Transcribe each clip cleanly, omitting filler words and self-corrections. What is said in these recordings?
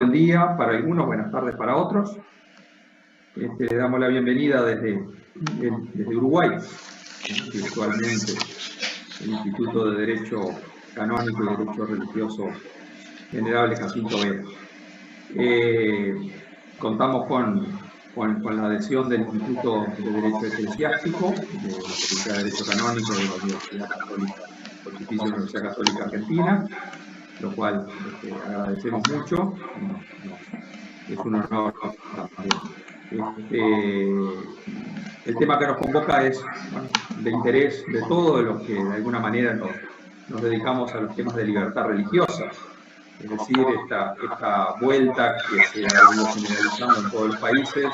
Buen día para algunos, buenas tardes para otros. Le damos la bienvenida desde Uruguay, virtualmente, el Instituto de Derecho Canónico y Derecho Religioso Venerable Jacinto Vera. Contamos con la adhesión del Instituto de Derecho Eclesiástico, de la Facultad de Derecho Canónico de la Universidad Católica, Pontificia Universidad Católica Argentina, lo cual agradecemos mucho. Es un honor también. El tema que nos convoca es de interés de todos los que de alguna manera nos dedicamos a los temas de libertad religiosa. Es decir, esta vuelta que se ha venido generalizando en todos los países,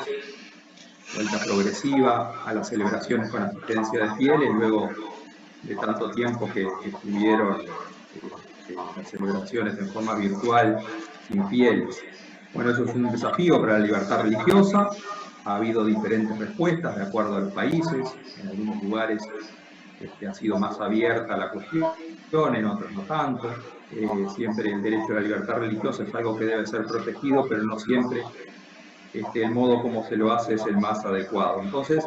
vuelta progresiva a las celebraciones con asistencia de fieles, luego de tanto tiempo que estuvieron las celebraciones en forma virtual sin fieles. Bueno, eso es un desafío para la libertad religiosa. Ha habido diferentes respuestas de acuerdo a los países. En algunos lugares ha sido más abierta la cuestión, en otros no tanto. Siempre el derecho a la libertad religiosa es algo que debe ser protegido, pero no siempre el modo como se lo hace es el más adecuado. Entonces,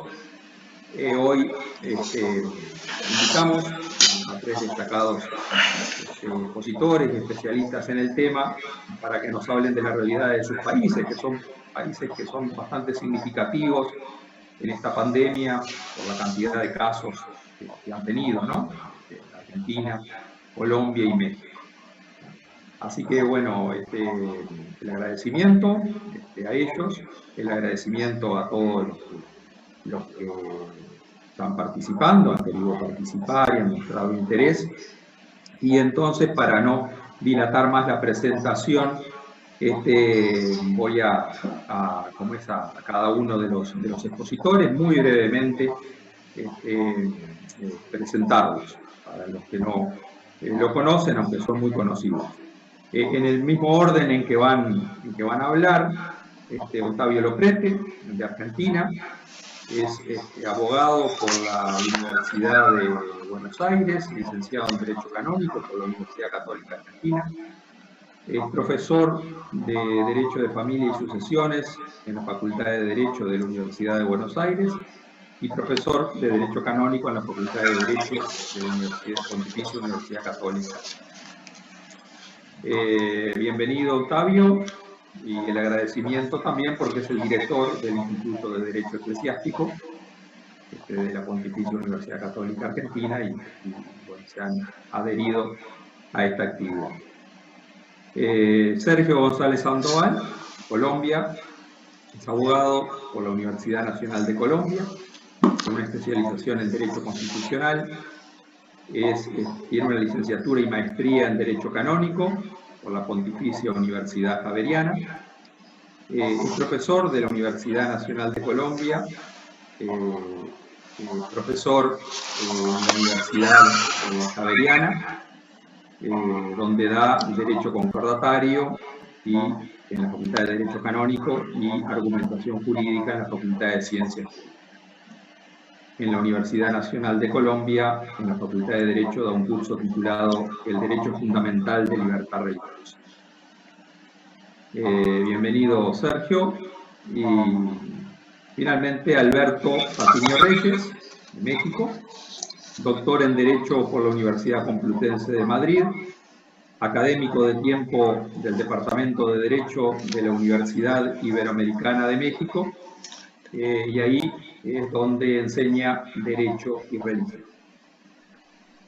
hoy invitamos a tres destacados expositores y especialistas en el tema para que nos hablen de la realidad de sus países, que son países que son bastante significativos en esta pandemia por la cantidad de casos que han tenido, ¿no? Argentina, Colombia y México. Así que, bueno, el agradecimiento a ellos, el agradecimiento a todos los que están participando, han querido participar y han mostrado interés. Y entonces, para no dilatar más la presentación, voy a cada uno de los expositores muy brevemente presentarlos, para los que no lo conocen, aunque son muy conocidos. En el mismo orden en que van a hablar, Octavio Loprete, de Argentina, es abogado por la Universidad de Buenos Aires, licenciado en Derecho Canónico por la Universidad Católica Argentina, es profesor de Derecho de Familia y Sucesiones en la Facultad de Derecho de la Universidad de Buenos Aires y profesor de Derecho Canónico en la Facultad de Derecho de la Pontificia Universidad Católica. Bienvenido, Octavio, y el agradecimiento también porque es el director del Instituto de Derecho Eclesiástico de la Pontificia Universidad Católica Argentina y bueno, se han adherido a esta actividad. Sergio González Sandoval, Colombia, es abogado por la Universidad Nacional de Colombia, con una especialización en Derecho Constitucional, tiene una licenciatura y maestría en Derecho Canónico por la Pontificia Universidad Javeriana, es profesor de la Universidad Nacional de Colombia, profesor en la Universidad Javeriana, donde da Derecho Concordatario y en la Facultad de Derecho Canónico y Argumentación Jurídica en la Facultad de Ciencias Jurídicas. En la Universidad Nacional de Colombia, en la Facultad de Derecho, da un curso titulado El Derecho Fundamental de Libertad Religiosa. Bienvenido, Sergio. Y finalmente, Alberto Patiño Reyes, de México, doctor en Derecho por la Universidad Complutense de Madrid, académico de tiempo del Departamento de Derecho de la Universidad Iberoamericana de México, y ahí es donde enseña Derecho y Religión.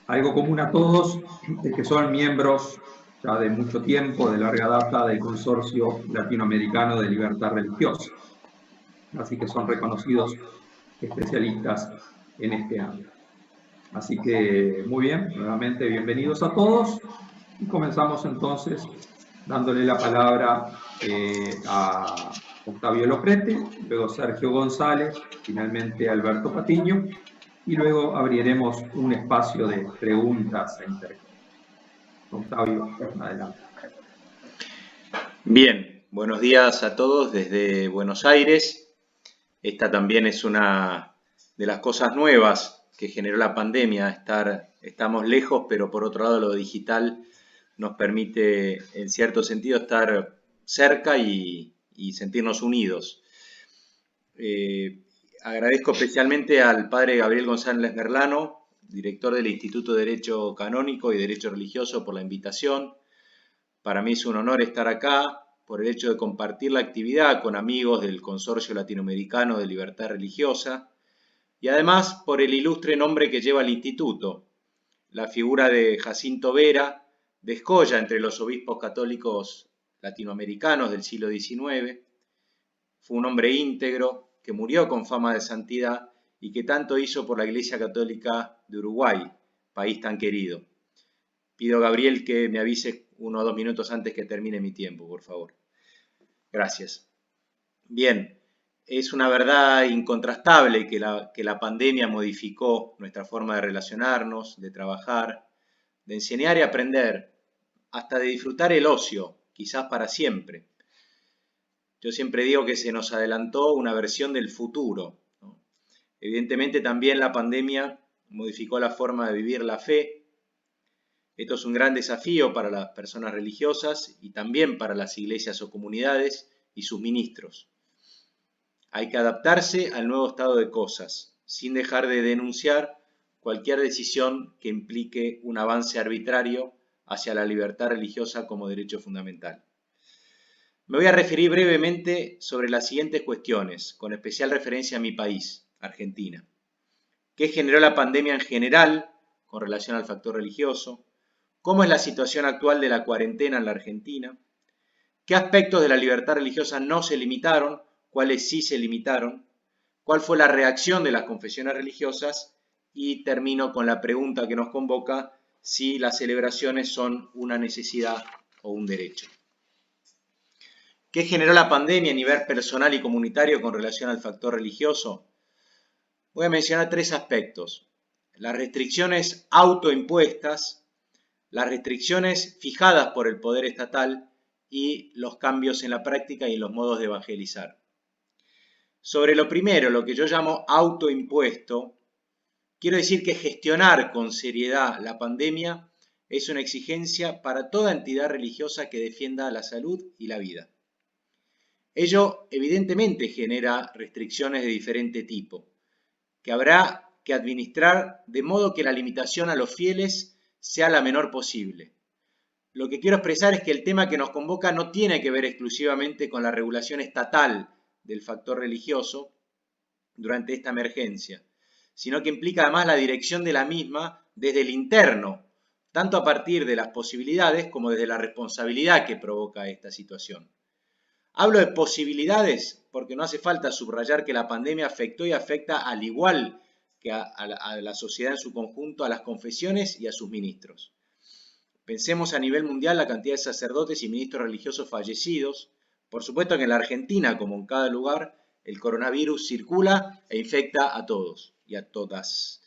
Algo común a todos es que son miembros ya de mucho tiempo, de larga data, del Consorcio Latinoamericano de Libertad Religiosa. Así que son reconocidos especialistas en este ámbito. Así que, muy bien, nuevamente bienvenidos a todos. Y comenzamos entonces dándole la palabra a Octavio Loprete, luego Sergio González, finalmente Alberto Patiño, y luego abriremos un espacio de preguntas e intercambio. Octavio, adelante. Bien, buenos días a todos desde Buenos Aires. Esta también es una de las cosas nuevas que generó la pandemia. Estamos lejos, pero por otro lado lo digital nos permite, en cierto sentido, estar cerca y sentirnos unidos. Agradezco especialmente al padre Gabriel González Merlano, director del Instituto de Derecho Canónico y Derecho Religioso, por la invitación. Para mí es un honor estar acá por el hecho de compartir la actividad con amigos del Consorcio Latinoamericano de Libertad Religiosa y además por el ilustre nombre que lleva el instituto. La figura de Jacinto Vera descolla entre los obispos católicos latinoamericanos del siglo XIX. Fue un hombre íntegro que murió con fama de santidad y que tanto hizo por la Iglesia Católica de Uruguay, país tan querido. Pido a Gabriel que me avise 1 o 2 minutos antes que termine mi tiempo, por favor. Gracias. Bien, es una verdad incontrastable que la pandemia modificó nuestra forma de relacionarnos, de trabajar, de enseñar y aprender, hasta de disfrutar el ocio, quizás para siempre. Yo siempre digo que se nos adelantó una versión del futuro, ¿no? Evidentemente también la pandemia modificó la forma de vivir la fe. Esto es un gran desafío para las personas religiosas y también para las iglesias o comunidades y sus ministros. Hay que adaptarse al nuevo estado de cosas, sin dejar de denunciar cualquier decisión que implique un avance arbitrario hacia la libertad religiosa como derecho fundamental. Me voy a referir brevemente sobre las siguientes cuestiones, con especial referencia a mi país, Argentina. ¿Qué generó la pandemia en general con relación al factor religioso? ¿Cómo es la situación actual de la cuarentena en la Argentina? ¿Qué aspectos de la libertad religiosa no se limitaron? ¿Cuáles sí se limitaron? ¿Cuál fue la reacción de las confesiones religiosas? Y termino con la pregunta que nos convoca, si las celebraciones son una necesidad o un derecho. ¿Qué generó la pandemia a nivel personal y comunitario con relación al factor religioso? Voy a mencionar 3 aspectos. Las restricciones autoimpuestas, las restricciones fijadas por el poder estatal y los cambios en la práctica y en los modos de evangelizar. Sobre lo primero, lo que yo llamo autoimpuesto, quiero decir que gestionar con seriedad la pandemia es una exigencia para toda entidad religiosa que defienda la salud y la vida. Ello evidentemente genera restricciones de diferente tipo, que habrá que administrar de modo que la limitación a los fieles sea la menor posible. Lo que quiero expresar es que el tema que nos convoca no tiene que ver exclusivamente con la regulación estatal del factor religioso durante esta emergencia, sino que implica además la dirección de la misma desde el interno, tanto a partir de las posibilidades como desde la responsabilidad que provoca esta situación. Hablo de posibilidades porque no hace falta subrayar que la pandemia afectó y afecta al igual que a la sociedad en su conjunto, a las confesiones y a sus ministros. Pensemos a nivel mundial la cantidad de sacerdotes y ministros religiosos fallecidos. Por supuesto que en la Argentina, como en cada lugar, el coronavirus circula e infecta a todos y a todas.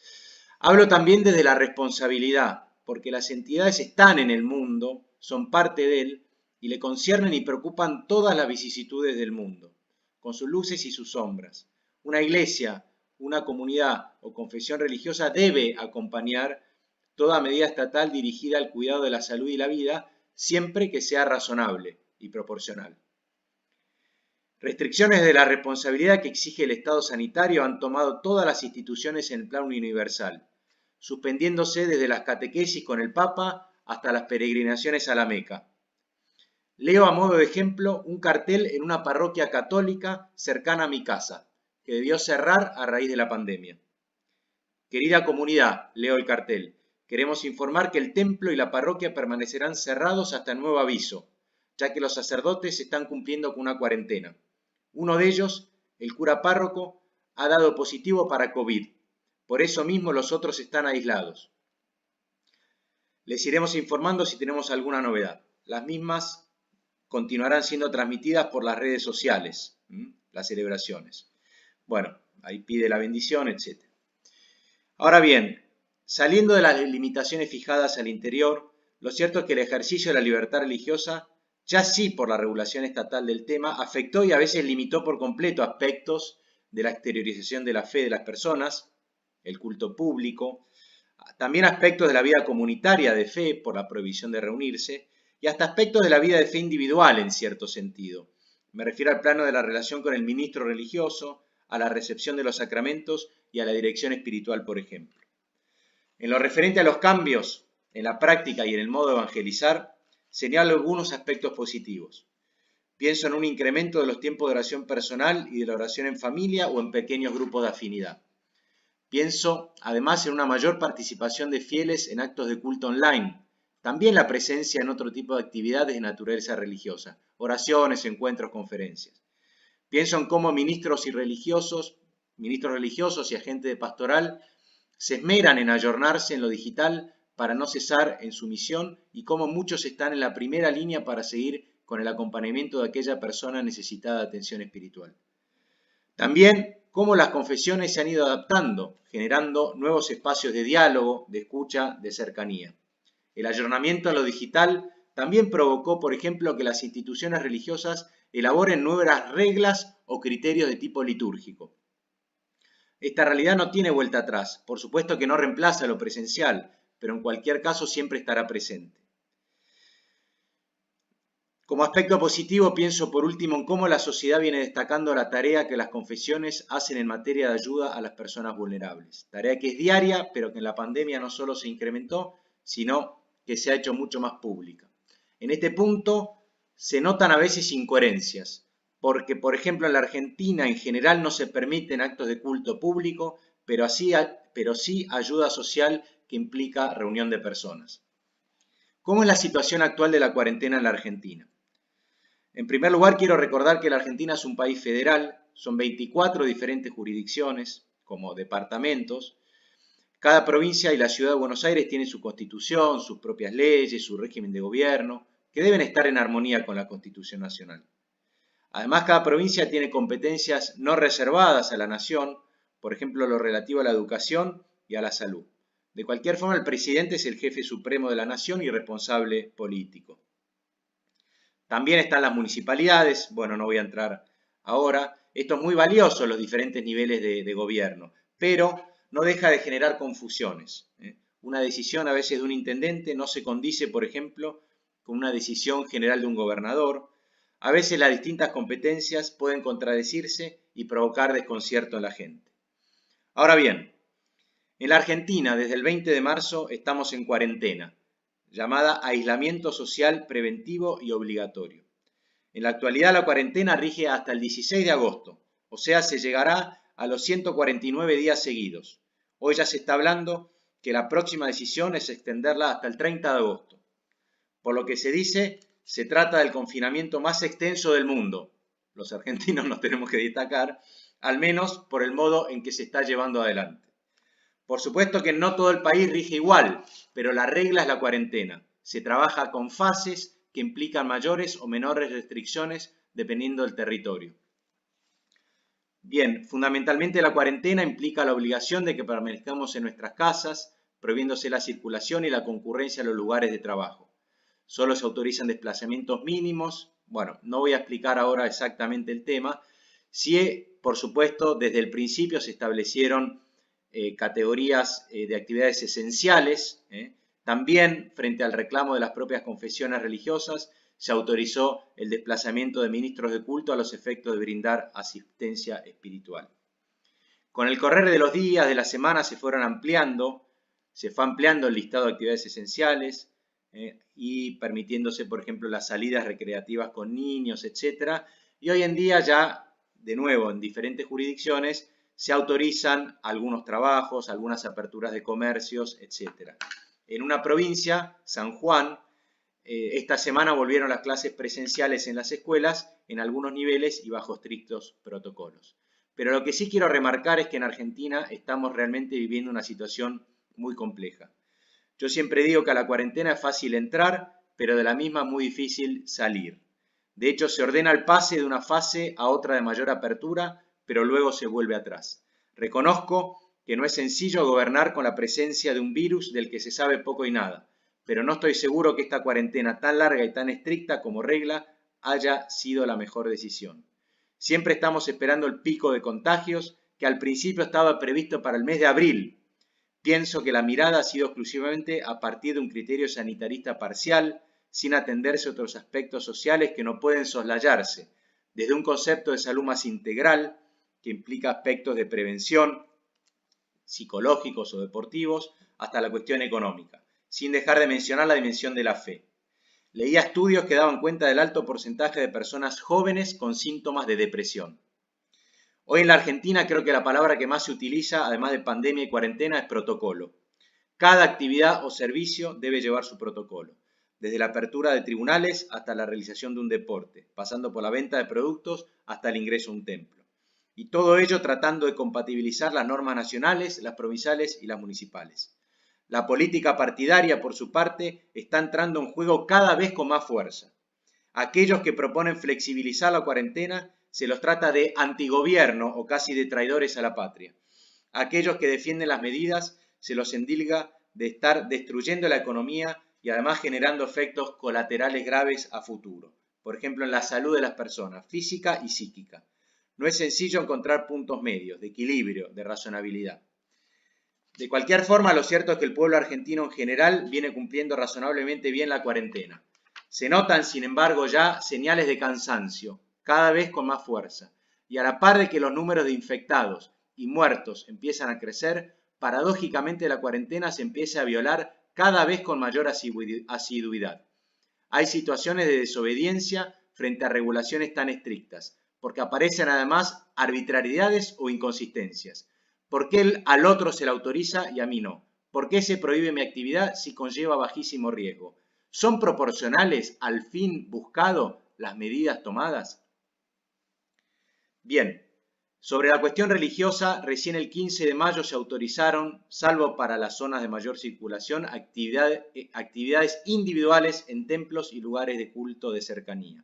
Hablo también desde la responsabilidad, porque las entidades están en el mundo, son parte de él, y le conciernen y preocupan todas las vicisitudes del mundo, con sus luces y sus sombras. Una iglesia, una comunidad o confesión religiosa debe acompañar toda medida estatal dirigida al cuidado de la salud y la vida, siempre que sea razonable y proporcional. Restricciones de la responsabilidad que exige el Estado sanitario han tomado todas las instituciones en el plano universal, suspendiéndose desde las catequesis con el Papa hasta las peregrinaciones a la Meca. Leo a modo de ejemplo un cartel en una parroquia católica cercana a mi casa, que debió cerrar a raíz de la pandemia. Querida comunidad, leo el cartel, queremos informar que el templo y la parroquia permanecerán cerrados hasta nuevo aviso, ya que los sacerdotes están cumpliendo con una cuarentena. Uno de ellos, el cura párroco, ha dado positivo para COVID. Por eso mismo los otros están aislados. Les iremos informando si tenemos alguna novedad. Las mismas continuarán siendo transmitidas por las redes sociales, las celebraciones. Bueno, ahí pide la bendición, etc. Ahora bien, saliendo de las limitaciones fijadas al interior, lo cierto es que el ejercicio de la libertad religiosa, ya sí por la regulación estatal del tema, afectó y a veces limitó por completo aspectos de la exteriorización de la fe de las personas, el culto público, también aspectos de la vida comunitaria de fe por la prohibición de reunirse, y hasta aspectos de la vida de fe individual en cierto sentido. Me refiero al plano de la relación con el ministro religioso, a la recepción de los sacramentos y a la dirección espiritual, por ejemplo. En lo referente a los cambios en la práctica y en el modo de evangelizar, señalo algunos aspectos positivos. Pienso en un incremento de los tiempos de oración personal y de la oración en familia o en pequeños grupos de afinidad. Pienso, además, en una mayor participación de fieles en actos de culto online. También la presencia en otro tipo de actividades de naturaleza religiosa, oraciones, encuentros, conferencias. Pienso en cómo ministros religiosos y agentes de pastoral se esmeran en ayornarse en lo digital para no cesar en su misión y cómo muchos están en la primera línea para seguir con el acompañamiento de aquella persona necesitada de atención espiritual. También cómo las confesiones se han ido adaptando, generando nuevos espacios de diálogo, de escucha, de cercanía. El ayornamiento a lo digital también provocó, por ejemplo, que las instituciones religiosas elaboren nuevas reglas o criterios de tipo litúrgico. Esta realidad no tiene vuelta atrás, por supuesto que no reemplaza lo presencial, pero en cualquier caso siempre estará presente. Como aspecto positivo, pienso por último en cómo la sociedad viene destacando la tarea que las confesiones hacen en materia de ayuda a las personas vulnerables. Tarea que es diaria, pero que en la pandemia no solo se incrementó, sino que se ha hecho mucho más pública. En este punto se notan a veces incoherencias, porque por ejemplo en la Argentina en general no se permiten actos de culto público, pero sí ayuda social que implica reunión de personas. ¿Cómo es la situación actual de la cuarentena en la Argentina? En primer lugar, quiero recordar que la Argentina es un país federal, son 24 diferentes jurisdicciones, como departamentos. Cada provincia y la ciudad de Buenos Aires tienen su constitución, sus propias leyes, su régimen de gobierno, que deben estar en armonía con la Constitución Nacional. Además, cada provincia tiene competencias no reservadas a la nación, por ejemplo, lo relativo a la educación y a la salud. De cualquier forma, el presidente es el jefe supremo de la nación y responsable político. También están las municipalidades, bueno, no voy a entrar ahora. Esto es muy valioso, los diferentes niveles de gobierno, pero no deja de generar confusiones. Una decisión a veces de un intendente no se condice, por ejemplo, con una decisión general de un gobernador. A veces las distintas competencias pueden contradecirse y provocar desconcierto en la gente. Ahora bien, en la Argentina, desde el 20 de marzo, estamos en cuarentena, llamada aislamiento social preventivo y obligatorio. En la actualidad la cuarentena rige hasta el 16 de agosto, o sea, se llegará a los 149 días seguidos. Hoy ya se está hablando que la próxima decisión es extenderla hasta el 30 de agosto. Por lo que se dice, se trata del confinamiento más extenso del mundo. Los argentinos nos tenemos que destacar, al menos por el modo en que se está llevando adelante. Por supuesto que no todo el país rige igual, pero la regla es la cuarentena. Se trabaja con fases que implican mayores o menores restricciones dependiendo del territorio. Bien, fundamentalmente la cuarentena implica la obligación de que permanezcamos en nuestras casas, prohibiéndose la circulación y la concurrencia a los lugares de trabajo. Solo se autorizan desplazamientos mínimos. Bueno, no voy a explicar ahora exactamente el tema. Sí, por supuesto, desde el principio se establecieron categorías de actividades esenciales. También, frente al reclamo de las propias confesiones religiosas, se autorizó el desplazamiento de ministros de culto a los efectos de brindar asistencia espiritual. Con el correr de los días, de las semanas, se fue ampliando el listado de actividades esenciales y permitiéndose, por ejemplo, las salidas recreativas con niños, etc. Y hoy en día ya, de nuevo, en diferentes jurisdicciones, se autorizan algunos trabajos, algunas aperturas de comercios, etc. En una provincia, San Juan, esta semana volvieron las clases presenciales en las escuelas en algunos niveles y bajo estrictos protocolos. Pero lo que sí quiero remarcar es que en Argentina estamos realmente viviendo una situación muy compleja. Yo siempre digo que a la cuarentena es fácil entrar, pero de la misma es muy difícil salir. De hecho, se ordena el pase de una fase a otra de mayor apertura, pero luego se vuelve atrás. Reconozco que no es sencillo gobernar con la presencia de un virus del que se sabe poco y nada, pero no estoy seguro que esta cuarentena tan larga y tan estricta como regla haya sido la mejor decisión. Siempre estamos esperando el pico de contagios que al principio estaba previsto para el mes de abril. Pienso que la mirada ha sido exclusivamente a partir de un criterio sanitarista parcial, sin atenderse otros aspectos sociales que no pueden soslayarse, desde un concepto de salud más integral, que implica aspectos de prevención, psicológicos o deportivos, hasta la cuestión económica, sin dejar de mencionar la dimensión de la fe. Leía estudios que daban cuenta del alto porcentaje de personas jóvenes con síntomas de depresión. Hoy en la Argentina creo que la palabra que más se utiliza, además de pandemia y cuarentena, es protocolo. Cada actividad o servicio debe llevar su protocolo, desde la apertura de tribunales hasta la realización de un deporte, pasando por la venta de productos hasta el ingreso a un templo. Y todo ello tratando de compatibilizar las normas nacionales, las provinciales y las municipales. La política partidaria, por su parte, está entrando en juego cada vez con más fuerza. Aquellos que proponen flexibilizar la cuarentena se los trata de antigobierno o casi de traidores a la patria. Aquellos que defienden las medidas se los endilga de estar destruyendo la economía y además generando efectos colaterales graves a futuro. Por ejemplo, en la salud de las personas, física y psíquica. No es sencillo encontrar puntos medios, de equilibrio, de razonabilidad. De cualquier forma, lo cierto es que el pueblo argentino en general viene cumpliendo razonablemente bien la cuarentena. Se notan, sin embargo, ya señales de cansancio, cada vez con más fuerza. Y a la par de que los números de infectados y muertos empiezan a crecer, paradójicamente la cuarentena se empieza a violar cada vez con mayor asiduidad. Hay situaciones de desobediencia frente a regulaciones tan estrictas, porque aparecen además arbitrariedades o inconsistencias. ¿Por qué al otro se le autoriza y a mí no? ¿Por qué se prohíbe mi actividad si conlleva bajísimo riesgo? ¿Son proporcionales al fin buscado las medidas tomadas? Bien, sobre la cuestión religiosa, recién el 15 de mayo se autorizaron, salvo para las zonas de mayor circulación, actividades individuales en templos y lugares de culto de cercanía,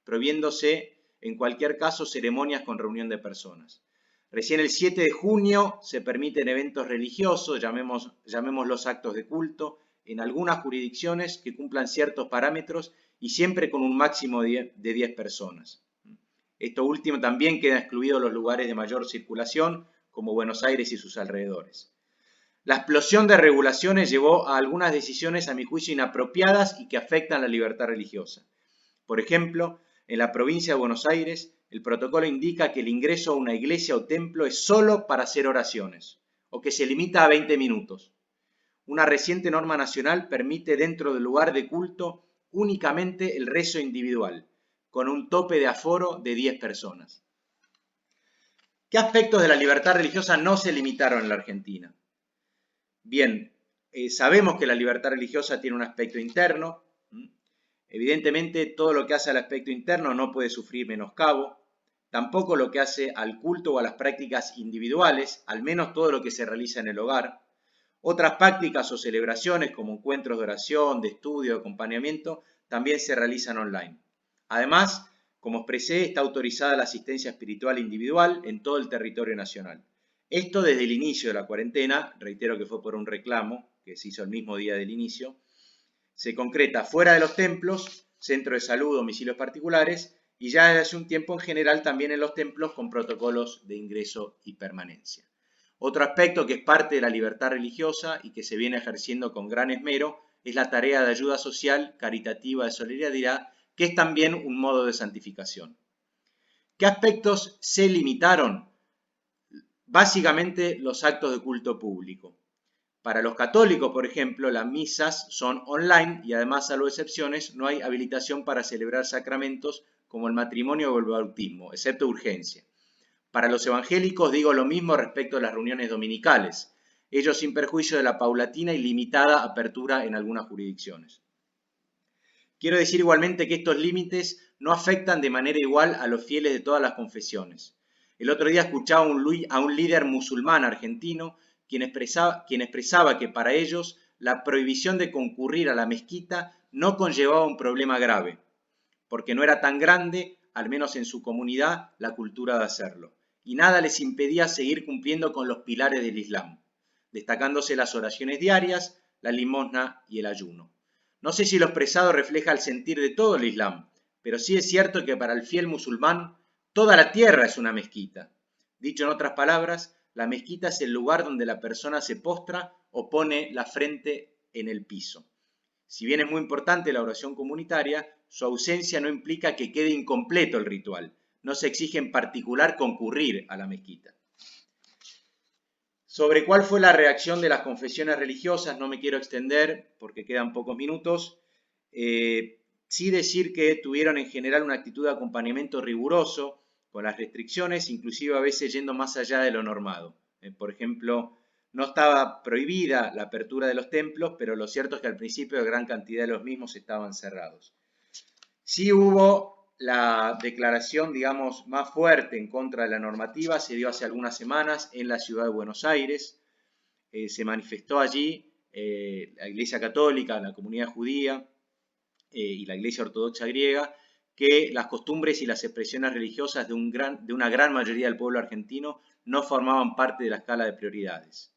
prohibiéndose en cualquier caso ceremonias con reunión de personas. Recién el 7 de junio se permiten eventos religiosos, llamémoslos actos de culto, en algunas jurisdicciones que cumplan ciertos parámetros y siempre con un máximo de 10 personas. Esto último también queda excluido los lugares de mayor circulación, como Buenos Aires y sus alrededores. La explosión de regulaciones llevó a algunas decisiones, a mi juicio, inapropiadas y que afectan la libertad religiosa. Por ejemplo, en la provincia de Buenos Aires, el protocolo indica que el ingreso a una iglesia o templo es solo para hacer oraciones, o que se limita a 20 minutos. Una reciente norma nacional permite dentro del lugar de culto únicamente el rezo individual, con un tope de aforo de 10 personas. ¿Qué aspectos de la libertad religiosa no se limitaron en la Argentina? Bien, sabemos que la libertad religiosa tiene un aspecto interno. Evidentemente, todo lo que hace al aspecto interno no puede sufrir menoscabo. Tampoco lo que hace al culto o a las prácticas individuales, al menos todo lo que se realiza en el hogar. Otras prácticas o celebraciones como encuentros de oración, de estudio, de acompañamiento, también se realizan online. Además, como expresé, está autorizada la asistencia espiritual individual en todo el territorio nacional. Esto desde el inicio de la cuarentena, reitero que fue por un reclamo que se hizo el mismo día del inicio, se concreta fuera de los templos, centros de salud, domicilios particulares y ya desde hace un tiempo en general también en los templos con protocolos de ingreso y permanencia. Otro aspecto que es parte de la libertad religiosa y que se viene ejerciendo con gran esmero es la tarea de ayuda social, caritativa, de solidaridad, que es también un modo de santificación. ¿Qué aspectos se limitaron? Básicamente los actos de culto público. Para los católicos, por ejemplo, las misas son online y además, salvo excepciones, no hay habilitación para celebrar sacramentos como el matrimonio o el bautismo, excepto urgencia. Para los evangélicos digo lo mismo respecto a las reuniones dominicales, ello sin perjuicio de la paulatina y limitada apertura en algunas jurisdicciones. Quiero decir igualmente que estos límites no afectan de manera igual a los fieles de todas las confesiones. El otro día escuchaba a un líder musulmán argentino quien expresaba que para ellos la prohibición de concurrir a la mezquita no conllevaba un problema grave, porque no era tan grande, al menos en su comunidad, la cultura de hacerlo, y nada les impedía seguir cumpliendo con los pilares del Islam, destacándose las oraciones diarias, la limosna y el ayuno. No sé si lo expresado refleja el sentir de todo el Islam, pero sí es cierto que para el fiel musulmán toda la tierra es una mezquita. Dicho en otras palabras, la mezquita es el lugar donde la persona se postra o pone la frente en el piso. Si bien es muy importante la oración comunitaria, su ausencia no implica que quede incompleto el ritual. No se exige en particular concurrir a la mezquita. Sobre cuál fue la reacción de las confesiones religiosas, no me quiero extender porque quedan pocos minutos. Sí decir que tuvieron en general una actitud de acompañamiento riguroso con las restricciones, inclusive a veces yendo más allá de lo normado. Por ejemplo, no estaba prohibida la apertura de los templos, pero lo cierto es que al principio gran cantidad de los mismos estaban cerrados. Sí hubo la declaración, digamos, más fuerte en contra de la normativa, se dio hace algunas semanas en la ciudad de Buenos Aires. Se manifestó allí la Iglesia Católica, la comunidad judía y la Iglesia Ortodoxa griega, que las costumbres y las expresiones religiosas de una gran mayoría del pueblo argentino no formaban parte de la escala de prioridades.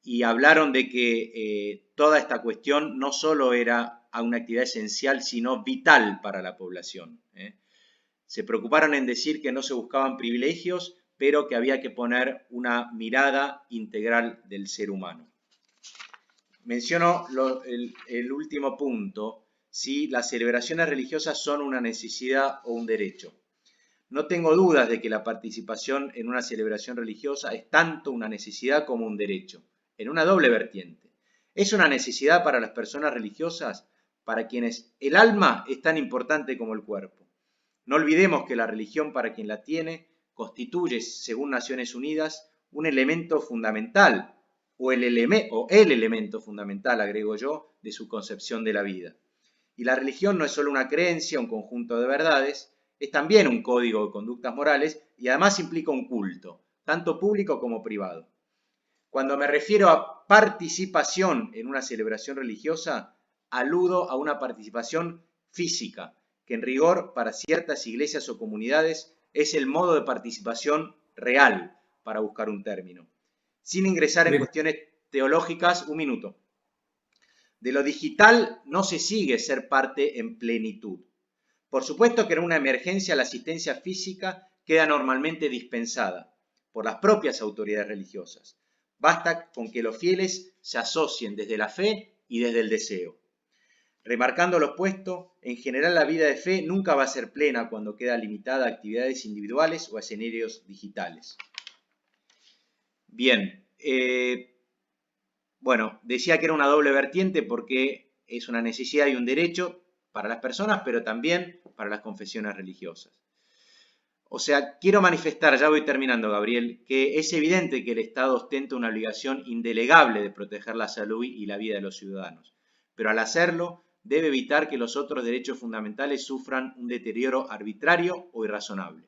Y hablaron de que toda esta cuestión no solo era una actividad esencial, sino vital para la población. Se preocuparon en decir que no se buscaban privilegios, pero que había que poner una mirada integral del ser humano. Menciono el último punto, si las celebraciones religiosas son una necesidad o un derecho. No tengo dudas de que la participación en una celebración religiosa es tanto una necesidad como un derecho, en una doble vertiente. Es una necesidad para las personas religiosas, para quienes el alma es tan importante como el cuerpo. No olvidemos que la religión, para quien la tiene, constituye, según Naciones Unidas, un elemento fundamental, o el elemento fundamental, agrego yo, de su concepción de la vida. Y la religión no es solo una creencia, un conjunto de verdades, es también un código de conductas morales y además implica un culto, tanto público como privado. Cuando me refiero a participación en una celebración religiosa, aludo a una participación física, que en rigor para ciertas iglesias o comunidades es el modo de participación real, para buscar un término. Sin ingresar en cuestiones teológicas, un minuto. De lo digital no se sigue ser parte en plenitud. Por supuesto que en una emergencia la asistencia física queda normalmente dispensada por las propias autoridades religiosas. Basta con que los fieles se asocien desde la fe y desde el deseo. Remarcando lo expuesto, en general la vida de fe nunca va a ser plena cuando queda limitada a actividades individuales o a escenarios digitales. Bien, bueno, decía que era una doble vertiente porque es una necesidad y un derecho para las personas, pero también para las confesiones religiosas. O sea, quiero manifestar, ya voy terminando, Gabriel, que es evidente que el Estado ostenta una obligación indelegable de proteger la salud y la vida de los ciudadanos, pero al hacerlo debe evitar que los otros derechos fundamentales sufran un deterioro arbitrario o irrazonable.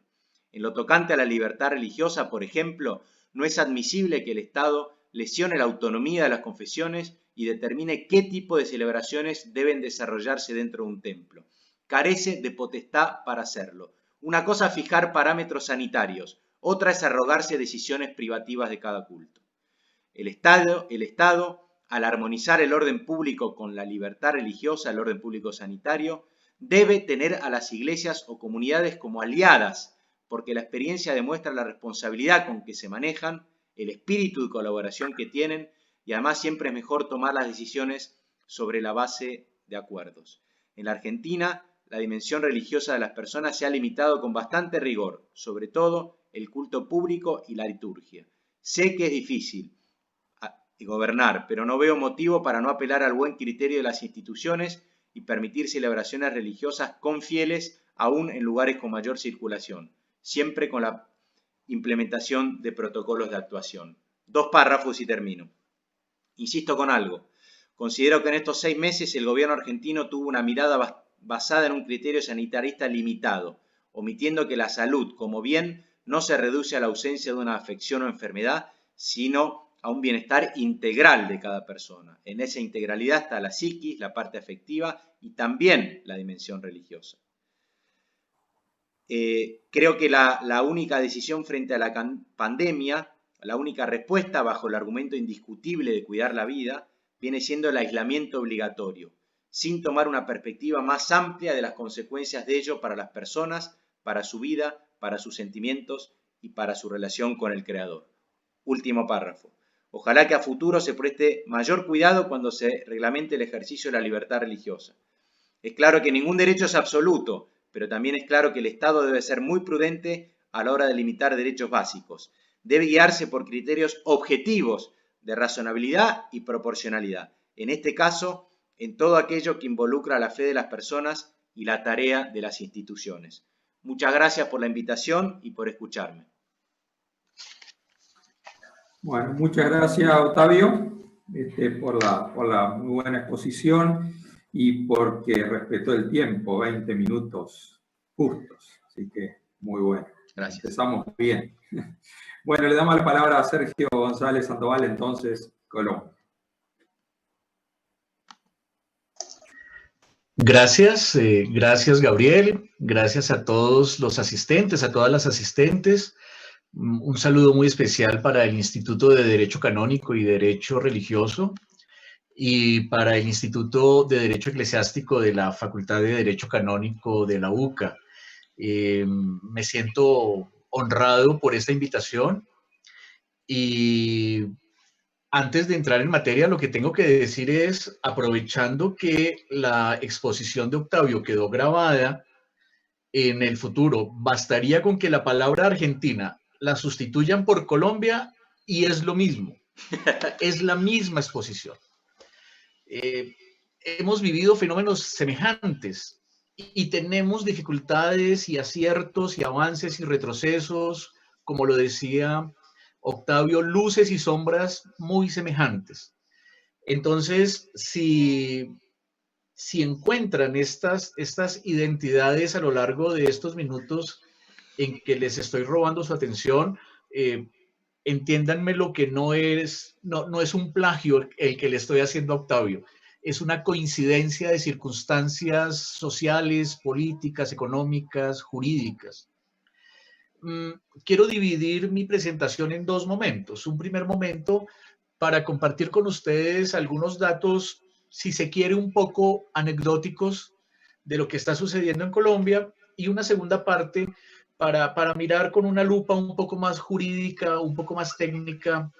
En lo tocante a la libertad religiosa, por ejemplo, no es admisible que el Estado lesione la autonomía de las confesiones y determine qué tipo de celebraciones deben desarrollarse dentro de un templo. Carece de potestad para hacerlo. Una cosa es fijar parámetros sanitarios, otra es arrogarse decisiones privativas de cada culto. El Estado, al armonizar el orden público con la libertad religiosa, el orden público sanitario, debe tener a las iglesias o comunidades como aliadas, porque la experiencia demuestra la responsabilidad con que se manejan, el espíritu de colaboración que tienen, y además siempre es mejor tomar las decisiones sobre la base de acuerdos. En la Argentina, la dimensión religiosa de las personas se ha limitado con bastante rigor, sobre todo el culto público y la liturgia. Sé que es difícil gobernar, pero no veo motivo para no apelar al buen criterio de las instituciones y permitir celebraciones religiosas con fieles, aún en lugares con mayor circulación, siempre con la implementación de protocolos de actuación. 2 párrafos y termino. Insisto con algo. Considero que en estos 6 meses el gobierno argentino tuvo una mirada basada en un criterio sanitarista limitado, omitiendo que la salud como bien no se reduce a la ausencia de una afección o enfermedad, sino a un bienestar integral de cada persona. En esa integralidad está la psiquis, la parte afectiva y también la dimensión religiosa. Creo que la única decisión frente a la pandemia, la única respuesta bajo el argumento indiscutible de cuidar la vida, viene siendo el aislamiento obligatorio, sin tomar una perspectiva más amplia de las consecuencias de ello para las personas, para su vida, para sus sentimientos y para su relación con el Creador. Último párrafo. Ojalá que a futuro se preste mayor cuidado cuando se reglamente el ejercicio de la libertad religiosa. Es claro que ningún derecho es absoluto, pero también es claro que el Estado debe ser muy prudente a la hora de limitar derechos básicos. Debe guiarse por criterios objetivos de razonabilidad y proporcionalidad. En este caso, en todo aquello que involucra la fe de las personas y la tarea de las instituciones. Muchas gracias por la invitación y por escucharme. Bueno, muchas gracias, Octavio, por la muy buena exposición y porque respetó el tiempo, 20 minutos justos. Así que muy bueno. Gracias. Empezamos bien. Bueno, le damos la palabra a Sergio González Sandoval, entonces, Colombia. Gracias, gracias Gabriel, gracias a todos los asistentes, a todas las asistentes. Un saludo muy especial para el Instituto de Derecho Canónico y Derecho Religioso y para el Instituto de Derecho Eclesiástico de la Facultad de Derecho Canónico de la UCA. Me siento honrado por esta invitación y antes de entrar en materia, lo que tengo que decir es, aprovechando que la exposición de Octavio quedó grabada, en el futuro bastaría con que la palabra Argentina la sustituyan por Colombia y es lo mismo, es la misma exposición. Hemos vivido fenómenos semejantes y tenemos dificultades y aciertos y avances y retrocesos, como lo decía Octavio, luces y sombras muy semejantes. Entonces, si encuentran estas identidades a lo largo de estos minutos en que les estoy robando su atención, entiéndanme lo que no es un plagio el que le estoy haciendo a Octavio. Es una coincidencia de circunstancias sociales, políticas, económicas, jurídicas. Quiero dividir mi presentación en dos momentos. Un primer momento para compartir con ustedes algunos datos, si se quiere, un poco anecdóticos de lo que está sucediendo en Colombia, y una segunda parte para mirar con una lupa un poco más jurídica, un poco más técnica,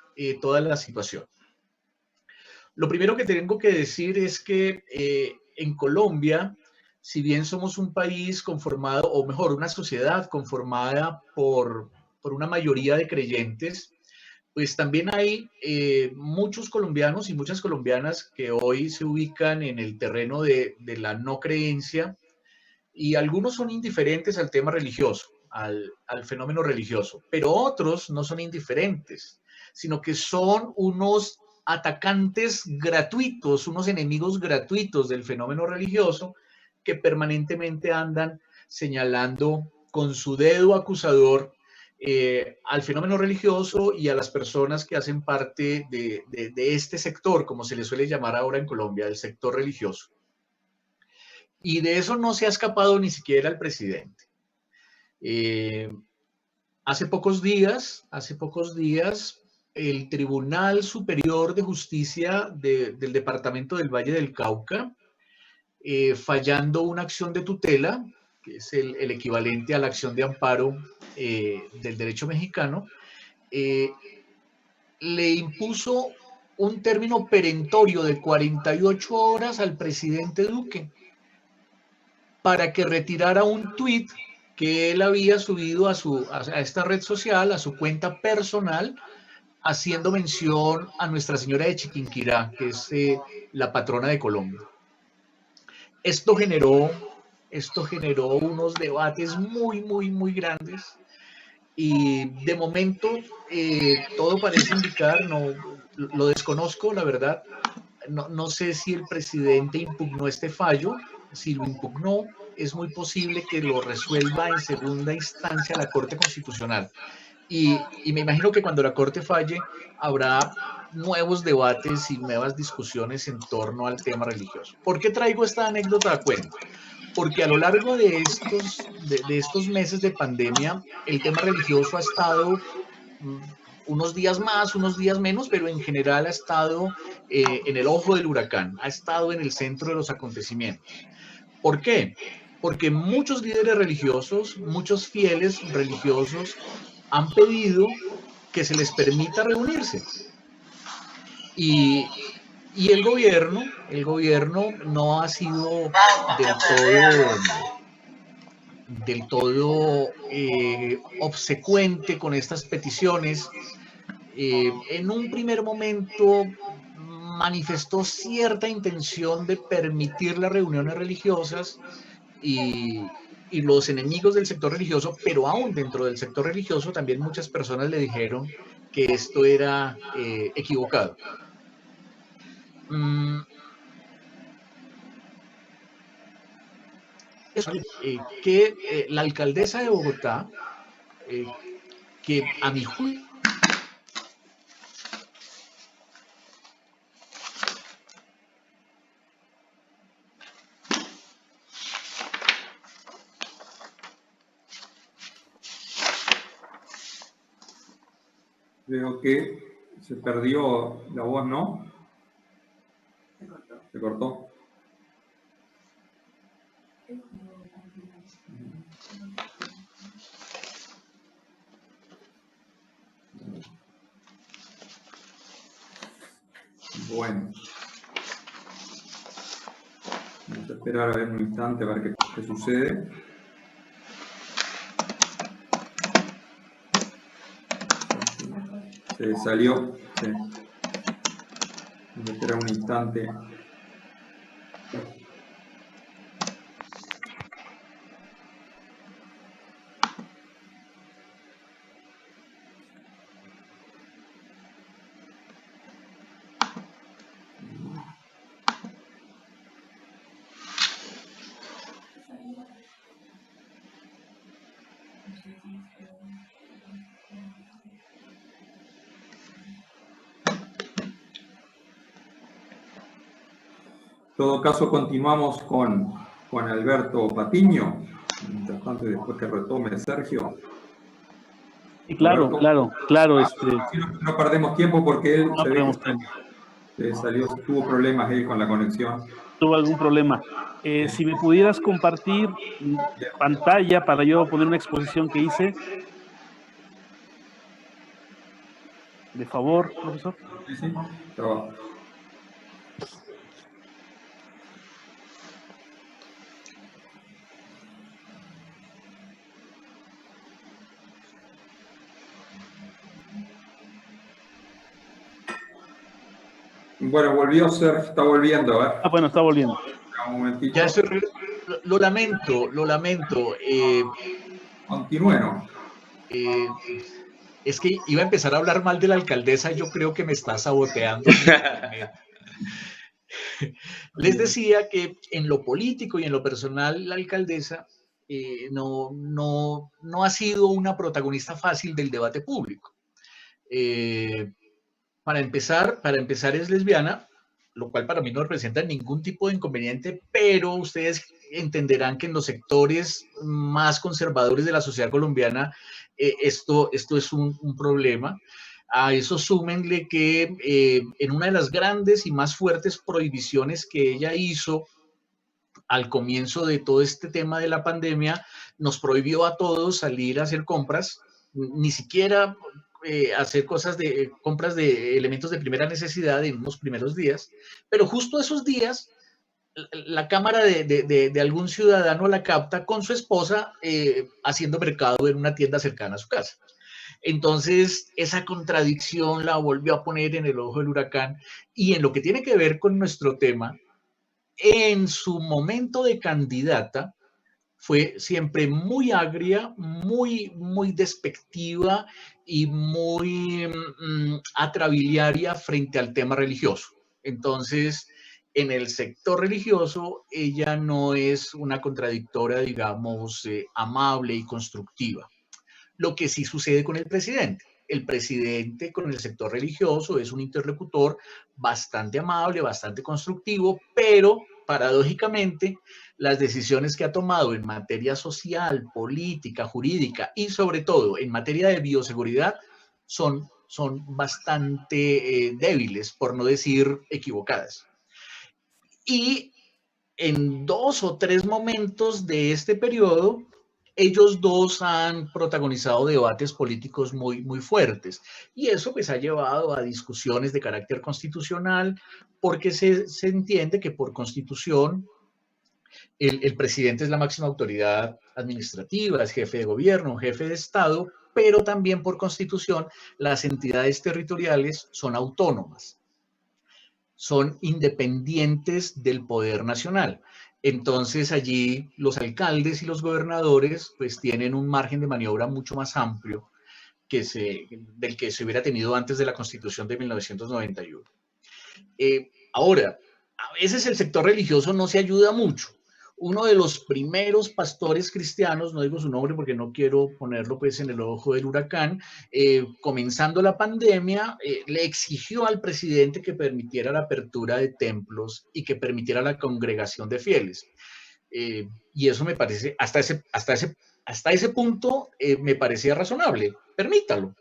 toda la situación. Lo primero que tengo que decir es que en Colombia, si bien somos un país conformado, o mejor, una sociedad conformada por una mayoría de creyentes, pues también hay muchos colombianos y muchas colombianas que hoy se ubican en el terreno de la no creencia, y algunos son indiferentes al tema religioso, al fenómeno religioso, pero otros no son indiferentes, sino que son unos atacantes gratuitos, unos enemigos gratuitos del fenómeno religioso que permanentemente andan señalando con su dedo acusador al fenómeno religioso y a las personas que hacen parte de este sector, como se le suele llamar ahora en Colombia, el sector religioso. Y de eso no se ha escapado ni siquiera el presidente. Hace pocos días, el Tribunal Superior de Justicia del Departamento del Valle del Cauca, fallando una acción de tutela, que es el equivalente a la acción de amparo del derecho mexicano, le impuso un término perentorio de 48 horas al presidente Duque para que retirara un tuit que él había subido a esta red social, a su cuenta personal, haciendo mención a Nuestra Señora de Chiquinquirá, que es la patrona de Colombia. Esto generó unos debates muy, muy, muy grandes, y de momento todo parece indicar, no lo desconozco, la verdad, no sé si el presidente impugnó este fallo. Si lo impugnó, es muy posible que lo resuelva en segunda instancia la Corte Constitucional. Y me imagino que cuando la Corte falle, habrá nuevos debates y nuevas discusiones en torno al tema religioso. ¿Por qué traigo esta anécdota a cuento? Porque a lo largo de estos meses de pandemia, el tema religioso ha estado unos días más, unos días menos, pero en general ha estado en el ojo del huracán, ha estado en el centro de los acontecimientos. ¿Por qué? Porque muchos líderes religiosos, muchos fieles religiosos han pedido que se les permita reunirse. Y el gobierno no ha sido del todo obsecuente con estas peticiones. En un primer momento manifestó cierta intención de permitir las reuniones religiosas y los enemigos del sector religioso, pero aún dentro del sector religioso también muchas personas le dijeron que esto era equivocado. Que la alcaldesa de Bogotá, que a mi juicio Creo que se perdió la voz, ¿no? Se cortó. Bueno. Vamos a esperar a ver un instante a ver qué sucede. Se salió. Sí. Vamos a esperar un instante. En todo caso, continuamos con Alberto Patiño. Mientras tanto, después que retome Sergio. Y claro, Alberto, claro. No perdemos tiempo porque él no perdemos tiempo. Salió, tuvo problemas él con la conexión. Tuvo algún problema. Si me pudieras compartir pantalla para yo poner una exposición que hice. De favor, profesor. Sí. Trabajo. Bueno, volvió Sergio, está volviendo, ¿eh? Bueno, está volviendo. Un momentito. Ya estoy, lo lamento. Continúen. Es que iba a empezar a hablar mal de la alcaldesa y yo creo que me está saboteando. Les decía que en lo político y en lo personal la alcaldesa no ha sido una protagonista fácil del debate público. Para empezar es lesbiana, lo cual para mí no representa ningún tipo de inconveniente, pero ustedes entenderán que en los sectores más conservadores de la sociedad colombiana esto es un problema. A eso súmenle que en una de las grandes y más fuertes prohibiciones que ella hizo al comienzo de todo este tema de la pandemia, nos prohibió a todos salir a hacer compras, ni siquiera hacer compras de elementos de primera necesidad en unos primeros días, pero justo esos días la cámara de algún ciudadano la capta con su esposa haciendo mercado en una tienda cercana a su casa. Entonces, esa contradicción la volvió a poner en el ojo del huracán. Y en lo que tiene que ver con nuestro tema, en su momento de candidata, fue siempre muy agria, muy despectiva y muy atrabiliaria frente al tema religioso. Entonces, en el sector religioso, ella no es una contradictora, digamos, amable y constructiva. Lo que sí sucede con el presidente. El presidente con el sector religioso es un interlocutor bastante amable, bastante constructivo, pero paradójicamente las decisiones que ha tomado en materia social, política, jurídica y sobre todo en materia de bioseguridad son bastante débiles, por no decir equivocadas. Y en 2 o 3 momentos de este periodo, ellos dos han protagonizado debates políticos muy fuertes. Y eso pues ha llevado a discusiones de carácter constitucional, porque se entiende que por constitución el presidente es la máxima autoridad administrativa, es jefe de gobierno, jefe de Estado, pero también por constitución las entidades territoriales son autónomas, son independientes del poder nacional. Entonces allí los alcaldes y los gobernadores pues tienen un margen de maniobra mucho más amplio del que se hubiera tenido antes de la Constitución de 1991. Ahora, a veces el sector religioso no se ayuda mucho. Uno de los primeros pastores cristianos, no digo su nombre porque no quiero ponerlo pues en el ojo del huracán, comenzando la pandemia, le exigió al presidente que permitiera la apertura de templos y que permitiera la congregación de fieles. Y eso me parece, hasta ese punto, me parecía razonable. Permítalo.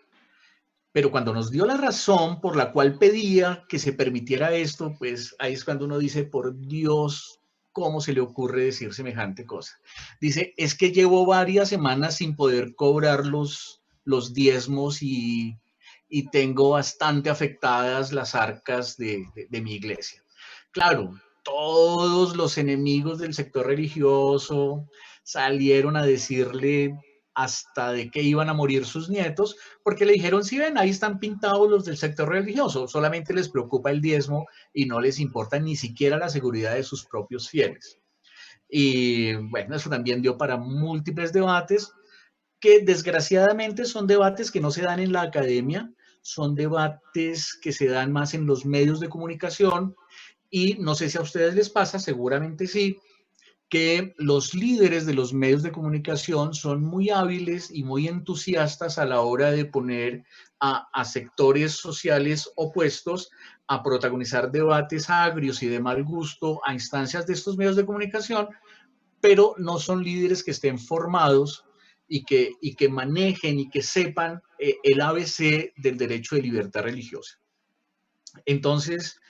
Pero cuando nos dio la razón por la cual pedía que se permitiera esto, pues ahí es cuando uno dice, por Dios, ¿cómo se le ocurre decir semejante cosa? Dice, es que llevo varias semanas sin poder cobrar los diezmos y tengo bastante afectadas las arcas de mi iglesia. Claro, todos los enemigos del sector religioso salieron a decirle hasta de que iban a morir sus nietos, porque le dijeron, sí ven, ahí están pintados los del sector religioso, solamente les preocupa el diezmo y no les importa ni siquiera la seguridad de sus propios fieles. Y bueno, eso también dio para múltiples debates, que desgraciadamente son debates que no se dan en la academia, son debates que se dan más en los medios de comunicación, y no sé si a ustedes les pasa, seguramente sí, que los líderes de los medios de comunicación son muy hábiles y muy entusiastas a la hora de poner a sectores sociales opuestos a protagonizar debates agrios y de mal gusto a instancias de estos medios de comunicación, pero no son líderes que estén formados y que manejen y que sepan el ABC del derecho de libertad religiosa. Entonces,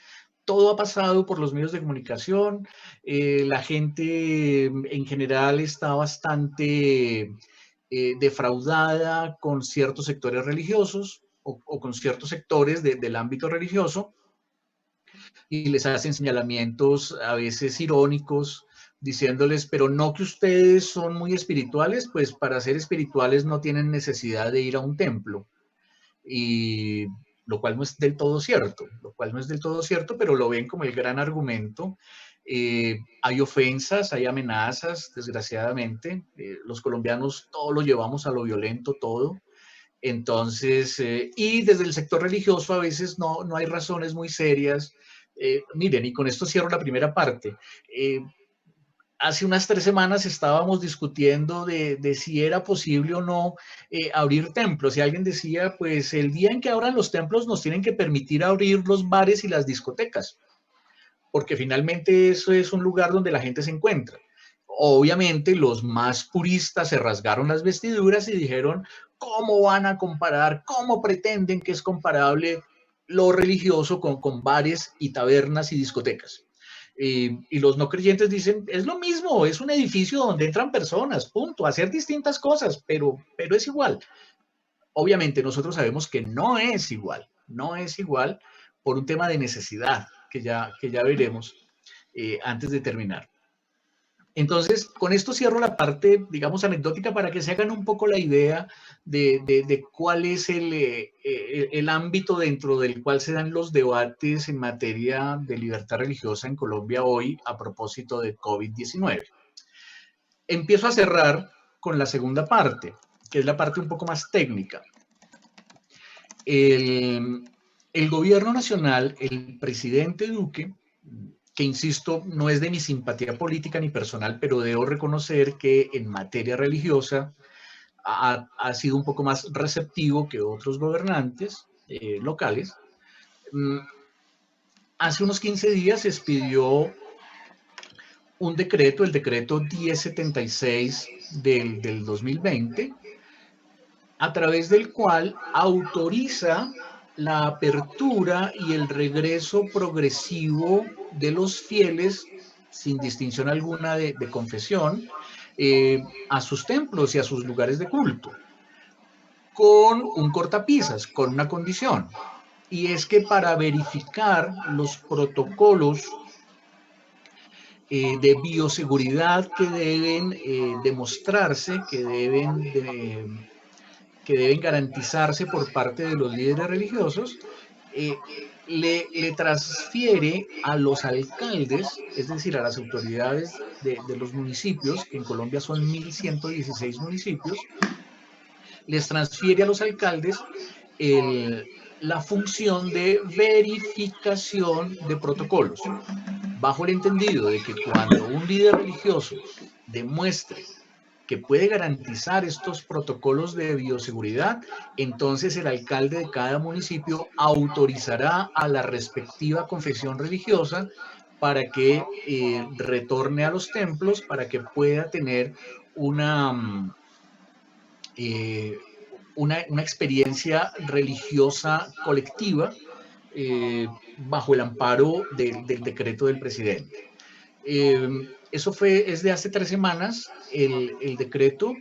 todo ha pasado por los medios de comunicación, la gente en general está bastante defraudada con ciertos sectores religiosos o con ciertos sectores del ámbito religioso, y les hacen señalamientos a veces irónicos, diciéndoles, pero no que ustedes son muy espirituales, pues para ser espirituales no tienen necesidad de ir a un templo. Y lo cual no es del todo cierto, pero lo ven como el gran argumento. Hay ofensas, hay amenazas, desgraciadamente. Los colombianos todo lo llevamos a lo violento, todo. Entonces, y desde el sector religioso a veces no hay razones muy serias. Miren, y con esto cierro la primera parte. Hace unas 3 semanas estábamos discutiendo de si era posible o no abrir templos. Y alguien decía, pues el día en que abran los templos nos tienen que permitir abrir los bares y las discotecas, porque finalmente eso es un lugar donde la gente se encuentra. Obviamente los más puristas se rasgaron las vestiduras y dijeron, ¿cómo van a comparar? ¿Cómo pretenden que es comparable lo religioso con bares y tabernas y discotecas? Y los no creyentes dicen, es lo mismo, es un edificio donde entran personas, punto, a hacer distintas cosas, pero es igual. Obviamente nosotros sabemos que no es igual por un tema de necesidad, que ya veremos antes de terminar. Entonces, con esto cierro la parte, digamos, anecdótica para que se hagan un poco la idea de cuál es el ámbito dentro del cual se dan los debates en materia de libertad religiosa en Colombia hoy a propósito de COVID-19. Empiezo a cerrar con la segunda parte, que es la parte un poco más técnica. El gobierno nacional, el presidente Duque, que insisto, no es de mi simpatía política ni personal, pero debo reconocer que en materia religiosa ha sido un poco más receptivo que otros gobernantes locales. Hace unos 15 días expidió un decreto, el decreto 1076 del 2020, a través del cual autoriza la apertura y el regreso progresivo de los fieles, sin distinción alguna de confesión, a sus templos y a sus lugares de culto, con un cortapisas, con una condición, y es que para verificar los protocolos de bioseguridad que deben demostrarse, que deben garantizarse por parte de los líderes religiosos, le transfiere a los alcaldes, es decir, a las autoridades de los municipios, que en Colombia son 1.116 municipios, les transfiere a los alcaldes la función de verificación de protocolos, bajo el entendido de que cuando un líder religioso demuestre que puede garantizar estos protocolos de bioseguridad, entonces el alcalde de cada municipio autorizará a la respectiva confesión religiosa para que retorne a los templos, para que pueda tener una experiencia religiosa colectiva bajo el amparo del decreto del presidente. Eso es de hace 3 semanas el decreto.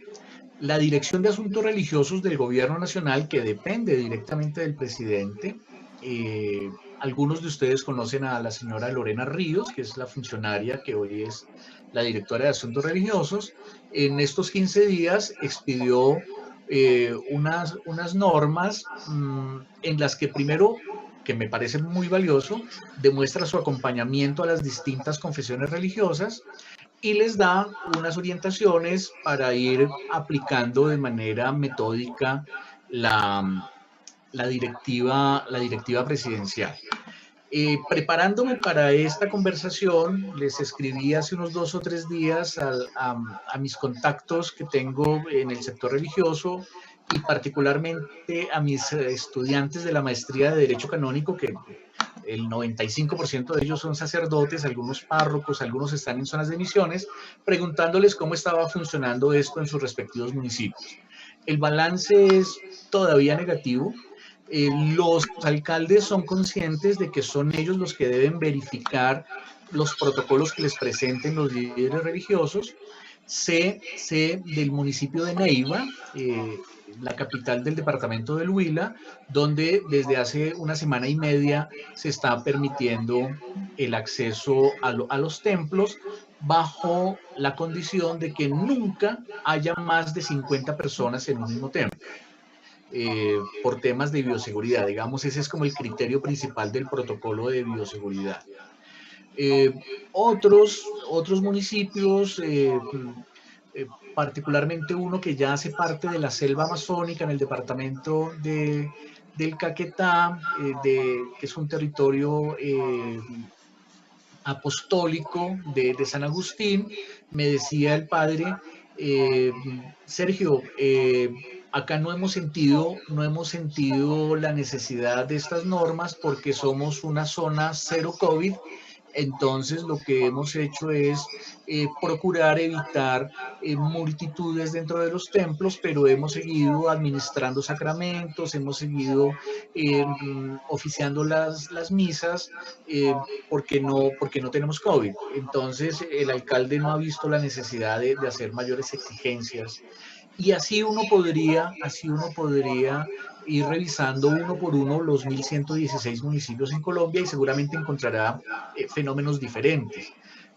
La Dirección de Asuntos Religiosos del Gobierno Nacional, que depende directamente del presidente, algunos de ustedes conocen a la señora Lorena Ríos, que es la funcionaria que hoy es la directora de Asuntos Religiosos. En estos 15 días expidió unas normas en las que primero, que me parece muy valioso, demuestra su acompañamiento a las distintas confesiones religiosas y les da unas orientaciones para ir aplicando de manera metódica la directiva presidencial. Preparándome para esta conversación, les escribí hace unos 2 o 3 días a mis contactos que tengo en el sector religioso y particularmente a mis estudiantes de la maestría de Derecho Canónico, que el 95% de ellos son sacerdotes, algunos párrocos, algunos están en zonas de misiones, preguntándoles cómo estaba funcionando esto en sus respectivos municipios. El balance es todavía negativo. Los alcaldes son conscientes de que son ellos los que deben verificar los protocolos que les presenten los líderes religiosos. Sé del municipio de Neiva, la capital del departamento del Huila, donde desde hace una semana y media se está permitiendo el acceso a los templos bajo la condición de que nunca haya más de 50 personas en un mismo templo. Por temas de bioseguridad, digamos, ese es como el criterio principal del protocolo de bioseguridad. Otros municipios, particularmente uno que ya hace parte de la selva amazónica en el departamento del Caquetá, que es un territorio apostólico de San Agustín, me decía el padre, Sergio, acá no hemos sentido la necesidad de estas normas porque somos una zona cero COVID. Entonces lo que hemos hecho es procurar evitar multitudes dentro de los templos, pero hemos seguido administrando sacramentos, hemos seguido oficiando las misas porque no tenemos COVID. Entonces el alcalde no ha visto la necesidad de hacer mayores exigencias. Y así uno podría ir revisando uno por uno los 1.116 municipios en Colombia y seguramente encontrará fenómenos diferentes.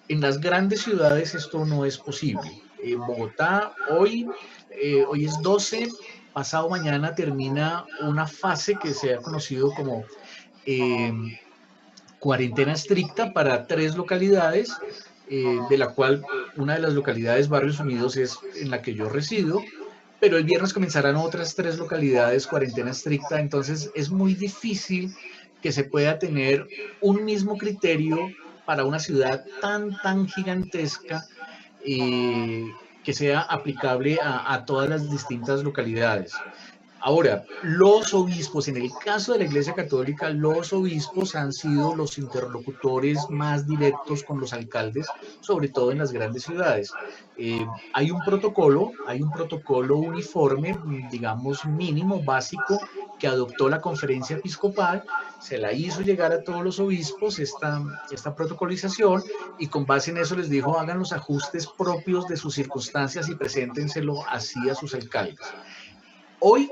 En las grandes ciudades esto no es posible. En Bogotá hoy es 12, pasado mañana termina una fase que se ha conocido como cuarentena estricta para 3 localidades, de la cual una de las localidades, Barrios Unidos, es en la que yo resido, pero el viernes comenzarán otras 3 localidades cuarentena estricta, entonces es muy difícil que se pueda tener un mismo criterio para una ciudad tan gigantesca que sea aplicable a todas las distintas localidades. Ahora, los obispos, en el caso de la Iglesia Católica, los obispos han sido los interlocutores más directos con los alcaldes, sobre todo en las grandes ciudades. Hay un protocolo uniforme, digamos mínimo, básico, que adoptó la conferencia episcopal, se la hizo llegar a todos los obispos esta protocolización, y con base en eso les dijo: hagan los ajustes propios de sus circunstancias y preséntenselo así a sus alcaldes. Hoy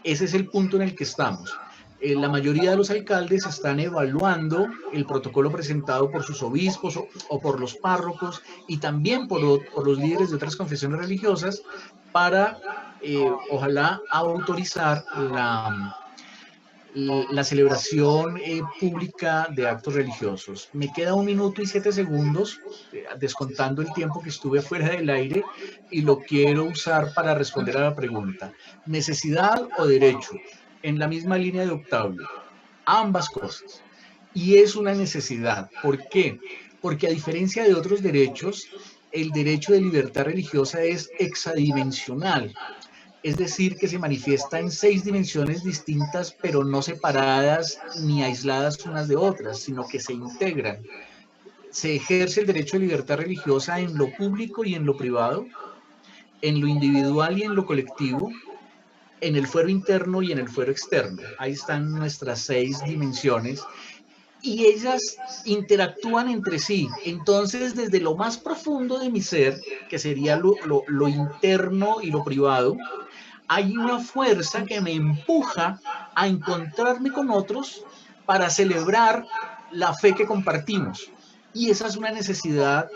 ese es el punto en el que estamos. La mayoría de los alcaldes están evaluando el protocolo presentado por sus obispos o por los párrocos, y también por los líderes de otras confesiones religiosas, para ojalá autorizar la celebración pública de actos religiosos. Me queda 1 minuto y 7 segundos, descontando el tiempo que estuve fuera del aire, y lo quiero usar para responder a la pregunta: ¿necesidad o derecho? En la misma línea de Octavio, ambas cosas. Y es una necesidad. ¿Por qué? Porque a diferencia de otros derechos, el derecho de libertad religiosa es hexadimensional. Es decir, que se manifiesta en 6 dimensiones distintas, pero no separadas ni aisladas unas de otras, sino que se integran. Se ejerce el derecho de libertad religiosa en lo público y en lo privado, en lo individual y en lo colectivo, en el fuero interno y en el fuero externo. Ahí están nuestras 6 dimensiones, y ellas interactúan entre sí. Entonces, desde lo más profundo de mi ser, que sería lo interno y lo privado, hay una fuerza que me empuja a encontrarme con otros para celebrar la fe que compartimos. Y esa es una necesidad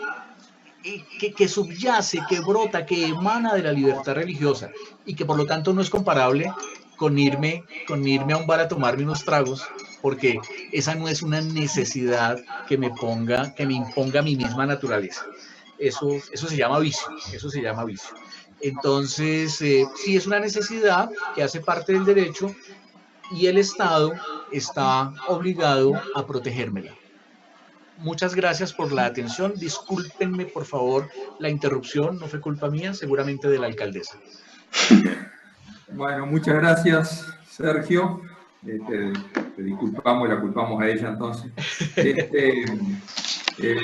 que subyace, que brota, que emana de la libertad religiosa, y que por lo tanto no es comparable con irme a un bar a tomarme unos tragos, porque esa no es una necesidad que me imponga mi misma naturaleza. Eso se llama vicio, eso se llama vicio. Entonces, sí es una necesidad que hace parte del derecho, y el Estado está obligado a protegérmela. Muchas gracias por la atención. Discúlpenme, por favor, la interrupción. No fue culpa mía, seguramente de la alcaldesa. Bueno, muchas gracias, Sergio. Te disculpamos y la culpamos a ella entonces.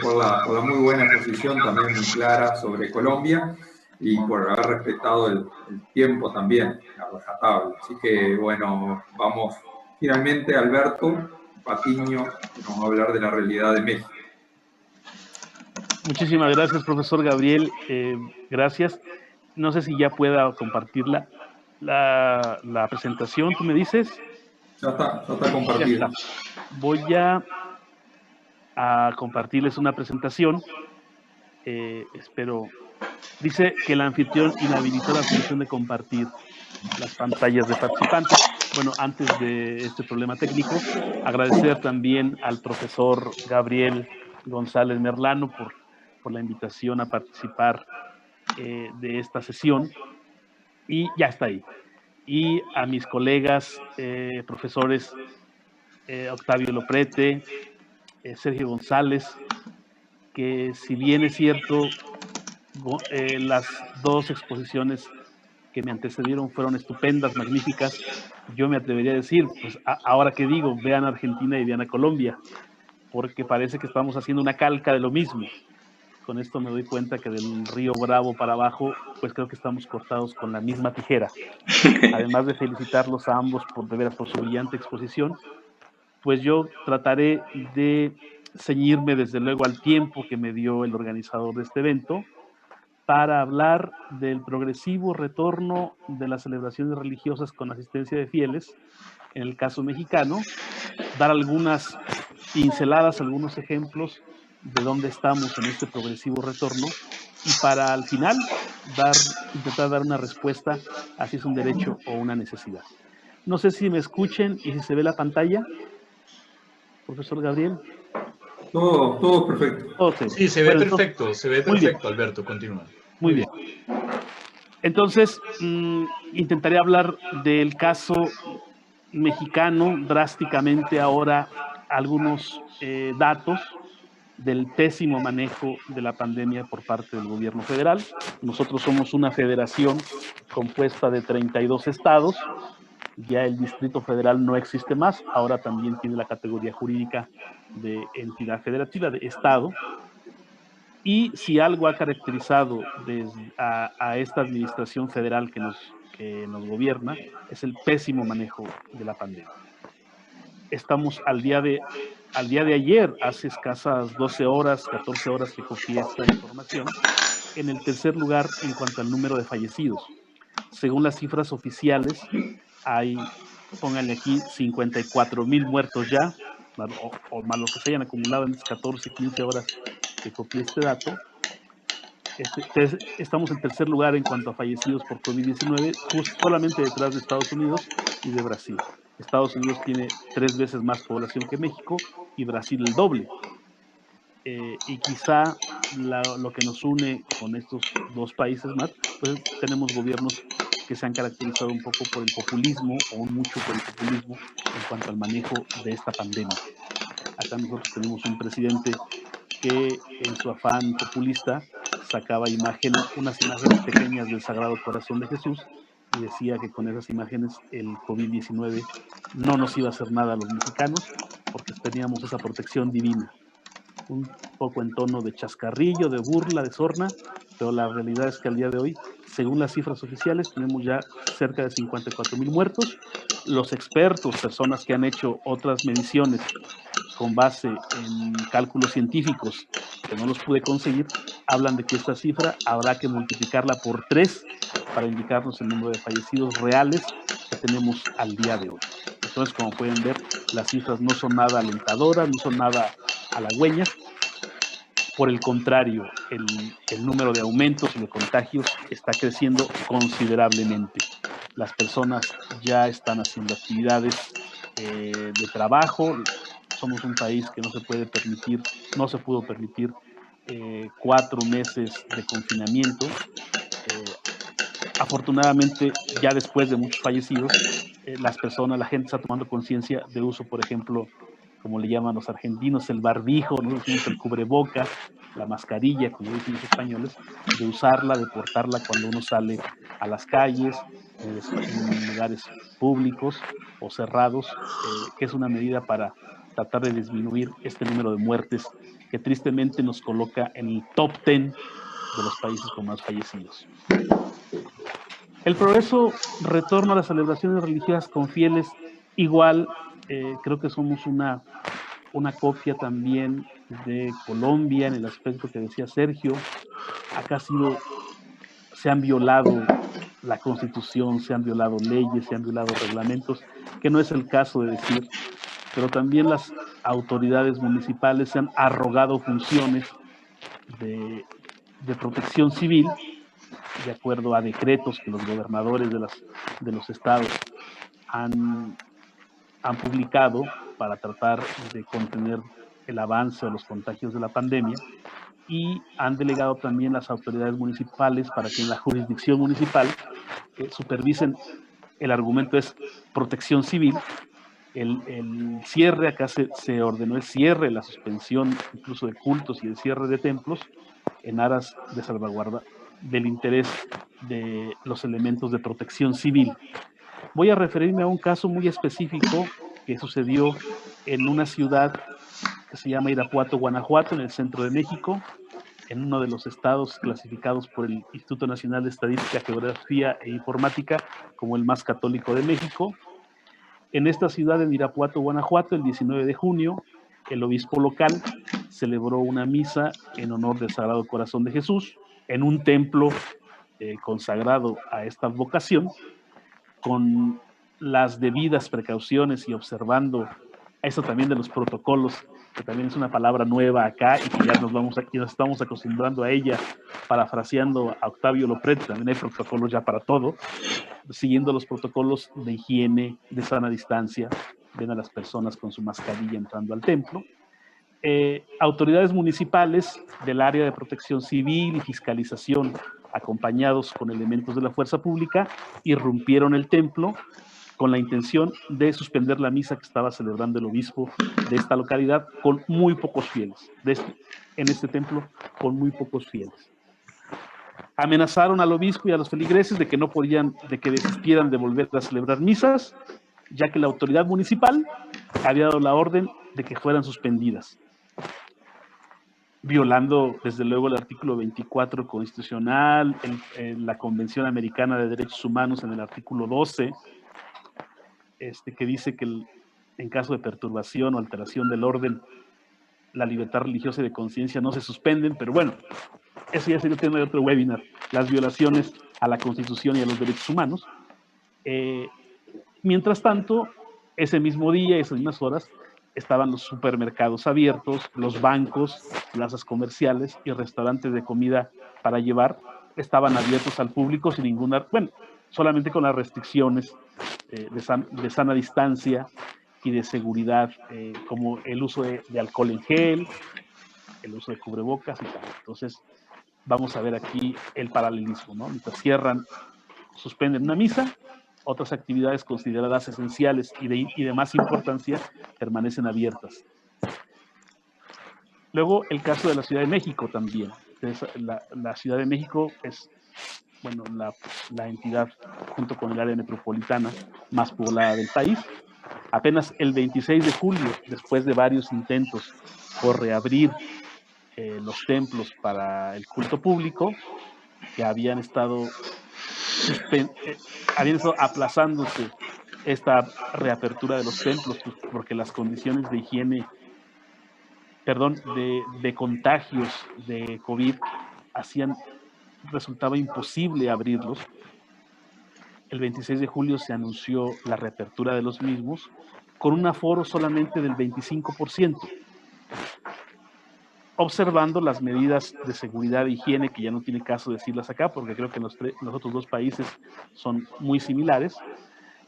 Por la muy buena exposición, también muy clara, sobre Colombia, y por haber respetado el tiempo también, a rajatabla. Así que, bueno, vamos finalmente a Alberto Patiño, que nos va a hablar de la realidad de México. Muchísimas gracias, profesor Gabriel. Gracias. No sé si ya pueda compartir la presentación, ¿tú me dices? Ya está compartida. Ya está. Voy a compartirles una presentación. Espero. Dice que el anfitrión inhabilitó la función de compartir las pantallas de participantes. Bueno, antes de este problema técnico, agradecer también al profesor Gabriel González Merlano por la invitación a participar de esta sesión. Y ya está ahí. Y a mis colegas profesores Octavio Loprete, Sergio González, que si bien es cierto, las 2 exposiciones que me antecedieron fueron estupendas, magníficas, yo me atrevería a decir, pues ahora que digo, vean a Argentina y vean a Colombia, porque parece que estamos haciendo una calca de lo mismo. Con esto me doy cuenta que del Río Bravo para abajo, pues creo que estamos cortados con la misma tijera. Además de felicitarlos a ambos por su brillante exposición, pues yo trataré de ceñirme desde luego al tiempo que me dio el organizador de este evento, para hablar del progresivo retorno de las celebraciones religiosas con asistencia de fieles, en el caso mexicano, dar algunas pinceladas, algunos ejemplos de dónde estamos en este progresivo retorno, y para al final intentar dar una respuesta a si es un derecho o una necesidad. No sé si me escuchen y si se ve la pantalla, profesor Gabriel. Todo perfecto. Okay. Sí, se ve perfecto, se ve perfecto, Alberto, continúa. Muy bien. Entonces, intentaré hablar del caso mexicano drásticamente ahora, algunos datos del pésimo manejo de la pandemia por parte del gobierno federal. Nosotros somos una federación compuesta de 32 estados. Ya el Distrito Federal no existe más, ahora también tiene la categoría jurídica de entidad federativa, de estado. Y si algo ha caracterizado a esta administración federal que nos que nos gobierna es el pésimo manejo de la pandemia. Estamos al día de ayer, hace escasas 12 horas, 14 horas que copié esta información, en el tercer lugar en cuanto al número de fallecidos. Según las cifras oficiales, hay, pónganle aquí, 54,000 muertos ya, o más lo que se hayan acumulado en las 14, 15 horas que copié este dato. Estamos en tercer lugar en cuanto a fallecidos por COVID-19, solamente detrás de Estados Unidos y de Brasil. Estados Unidos tiene 3 veces más población que México y Brasil el doble. Y quizá lo que nos une con estos dos países más, pues tenemos gobiernos que se han caracterizado un poco por el populismo, o mucho por el populismo, en cuanto al manejo de esta pandemia. Acá nosotros tenemos un presidente que en su afán populista sacaba unas imágenes pequeñas del Sagrado Corazón de Jesús y decía que con esas imágenes el COVID-19 no nos iba a hacer nada a los mexicanos porque teníamos esa protección divina. Un poco en tono de chascarrillo, de burla, de sorna, pero la realidad es que al día de hoy, según las cifras oficiales, tenemos ya cerca de 54,000 muertos. Los expertos, personas que han hecho otras mediciones con base en cálculos científicos, que no los pude conseguir, hablan de que esta cifra habrá que multiplicarla por 3 para indicarnos el número de fallecidos reales que tenemos al día de hoy. Entonces, como pueden ver, las cifras no son nada alentadoras, no son nada halagüeñas. Por el contrario, el número de aumentos y de contagios está creciendo considerablemente. Las personas ya están haciendo actividades de trabajo. Somos un país que no se pudo permitir 4 meses de confinamiento. Afortunadamente, ya después de muchos fallecidos, la gente está tomando conciencia de uso, por ejemplo, como le llaman los argentinos, el barbijo, nosotros decimos el cubreboca, la mascarilla, como dicen los españoles, de usarla, de portarla cuando uno sale a las calles, en lugares públicos o cerrados, que es una medida para tratar de disminuir este número de muertes que tristemente nos coloca en el top 10 de los países con más fallecidos. El progreso retorno a las celebraciones religiosas con fieles, igual, creo que somos una copia también de Colombia en el aspecto que decía Sergio. Acá se han violado la Constitución, se han violado leyes, se han violado reglamentos, que no es el caso de decir, pero también las autoridades municipales se han arrogado funciones de protección civil, de acuerdo a decretos que los gobernadores de los estados han publicado para tratar de contener el avance o los contagios de la pandemia, y han delegado también las autoridades municipales para que en la jurisdicción municipal supervisen. El argumento es protección civil. El cierre, acá se ordenó el cierre, la suspensión incluso de cultos y el cierre de templos en aras de salvaguarda del interés de los elementos de protección civil. Voy a referirme a un caso muy específico que sucedió en una ciudad que se llama Irapuato, Guanajuato, en el centro de México, en uno de los estados clasificados por el Instituto Nacional de Estadística, Geografía e Informática como el más católico de México. En esta ciudad, en Irapuato, Guanajuato, el 19 de junio, el obispo local celebró una misa en honor del Sagrado Corazón de Jesús en un templo consagrado a esta vocación, con las debidas precauciones y observando eso también de los protocolos, que también es una palabra nueva acá y que ya nos estamos acostumbrando a ella, parafraseando a Octavio Lopretti, también hay protocolos ya para todo, siguiendo los protocolos de higiene, de sana distancia, ven a las personas con su mascarilla entrando al templo. Autoridades municipales del área de protección civil y fiscalización, acompañados con elementos de la fuerza pública, irrumpieron el templo con la intención de suspender la misa que estaba celebrando el obispo de esta localidad con muy pocos fieles, en este templo con muy pocos fieles. Amenazaron al obispo y a los feligreses de que desistieran de volver a celebrar misas, ya que la autoridad municipal había dado la orden de que fueran suspendidas. violando desde luego el artículo 24 constitucional, la Convención Americana de Derechos Humanos en el artículo 12, que dice que en caso de perturbación o alteración del orden, la libertad religiosa y de conciencia no se suspenden, pero bueno, eso ya sería tema de otro webinar, las violaciones a la Constitución y a los derechos humanos. Mientras tanto, ese mismo día, esas mismas horas, estaban los supermercados abiertos, los bancos, plazas comerciales y restaurantes de comida para llevar estaban abiertos al público sin ninguna, bueno, solamente con las restricciones de sana distancia y de seguridad, como el uso de alcohol en gel, el uso de cubrebocas y tal. Entonces, vamos a ver aquí el paralelismo, ¿no? Mientras cierran, suspenden una misa, otras actividades consideradas esenciales y de más importancia permanecen abiertas. Luego, el caso de la Ciudad de México también. La Ciudad de México es, bueno, la entidad, junto con el área metropolitana, más poblada del país. Apenas el 26 de julio, después de varios intentos por reabrir los templos para el culto público, que habían estado aplazándose esta reapertura de los templos, pues, porque las condiciones de higiene, de contagios de COVID resultaba imposible abrirlos. El 26 de julio se anunció la reapertura de los mismos con un aforo solamente del 25%, observando las medidas de seguridad e higiene, que ya no tiene caso decirlas acá, porque creo que los otros dos países son muy similares,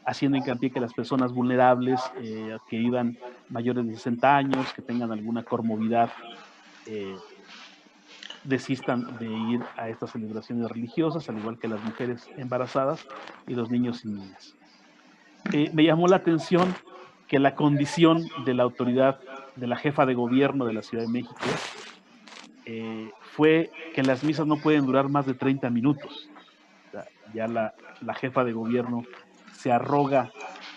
haciendo hincapié que las personas vulnerables, que vivan mayores de 60 años, que tengan alguna comorbilidad, desistan de ir a estas celebraciones religiosas, al igual que las mujeres embarazadas y los niños y niñas. Me llamó la atención que la condición de la autoridad, de la jefa de gobierno de la Ciudad de México, fue que las misas no pueden durar más de 30 minutos. O sea, ya la jefa de gobierno se arroga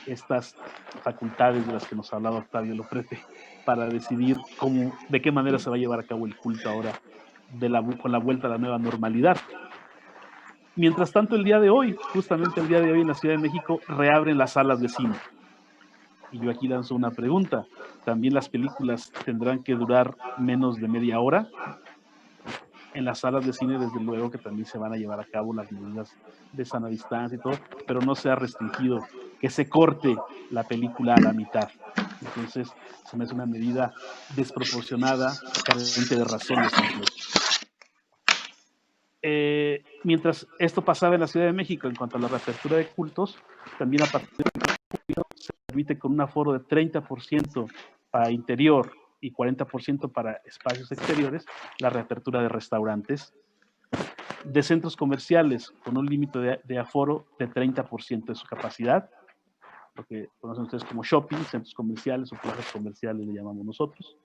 estas facultades de las que nos hablaba Octavio Loprete para decidir de qué manera se va a llevar a cabo el culto ahora con la vuelta a la nueva normalidad. Mientras tanto, el día de hoy, justamente el día de hoy en la Ciudad de México, reabren las salas de cine. Y yo aquí lanzo una pregunta. ¿También las películas tendrán que durar menos de media hora? En las salas de cine, desde luego que también se van a llevar a cabo las medidas de sana distancia y todo, pero no se ha restringido que se corte la película a la mitad. Entonces, se me hace una medida desproporcionada, carente de razones incluso. Mientras esto pasaba en la Ciudad de México, en cuanto a la reapertura de cultos, también a partir de julio se permite con un aforo de 30% para interior y 40% para espacios exteriores, la reapertura de restaurantes, de centros comerciales con un límite de aforo de 30% de su capacidad, lo que conocen ustedes como shopping, centros comerciales o plazas comerciales le llamamos nosotros.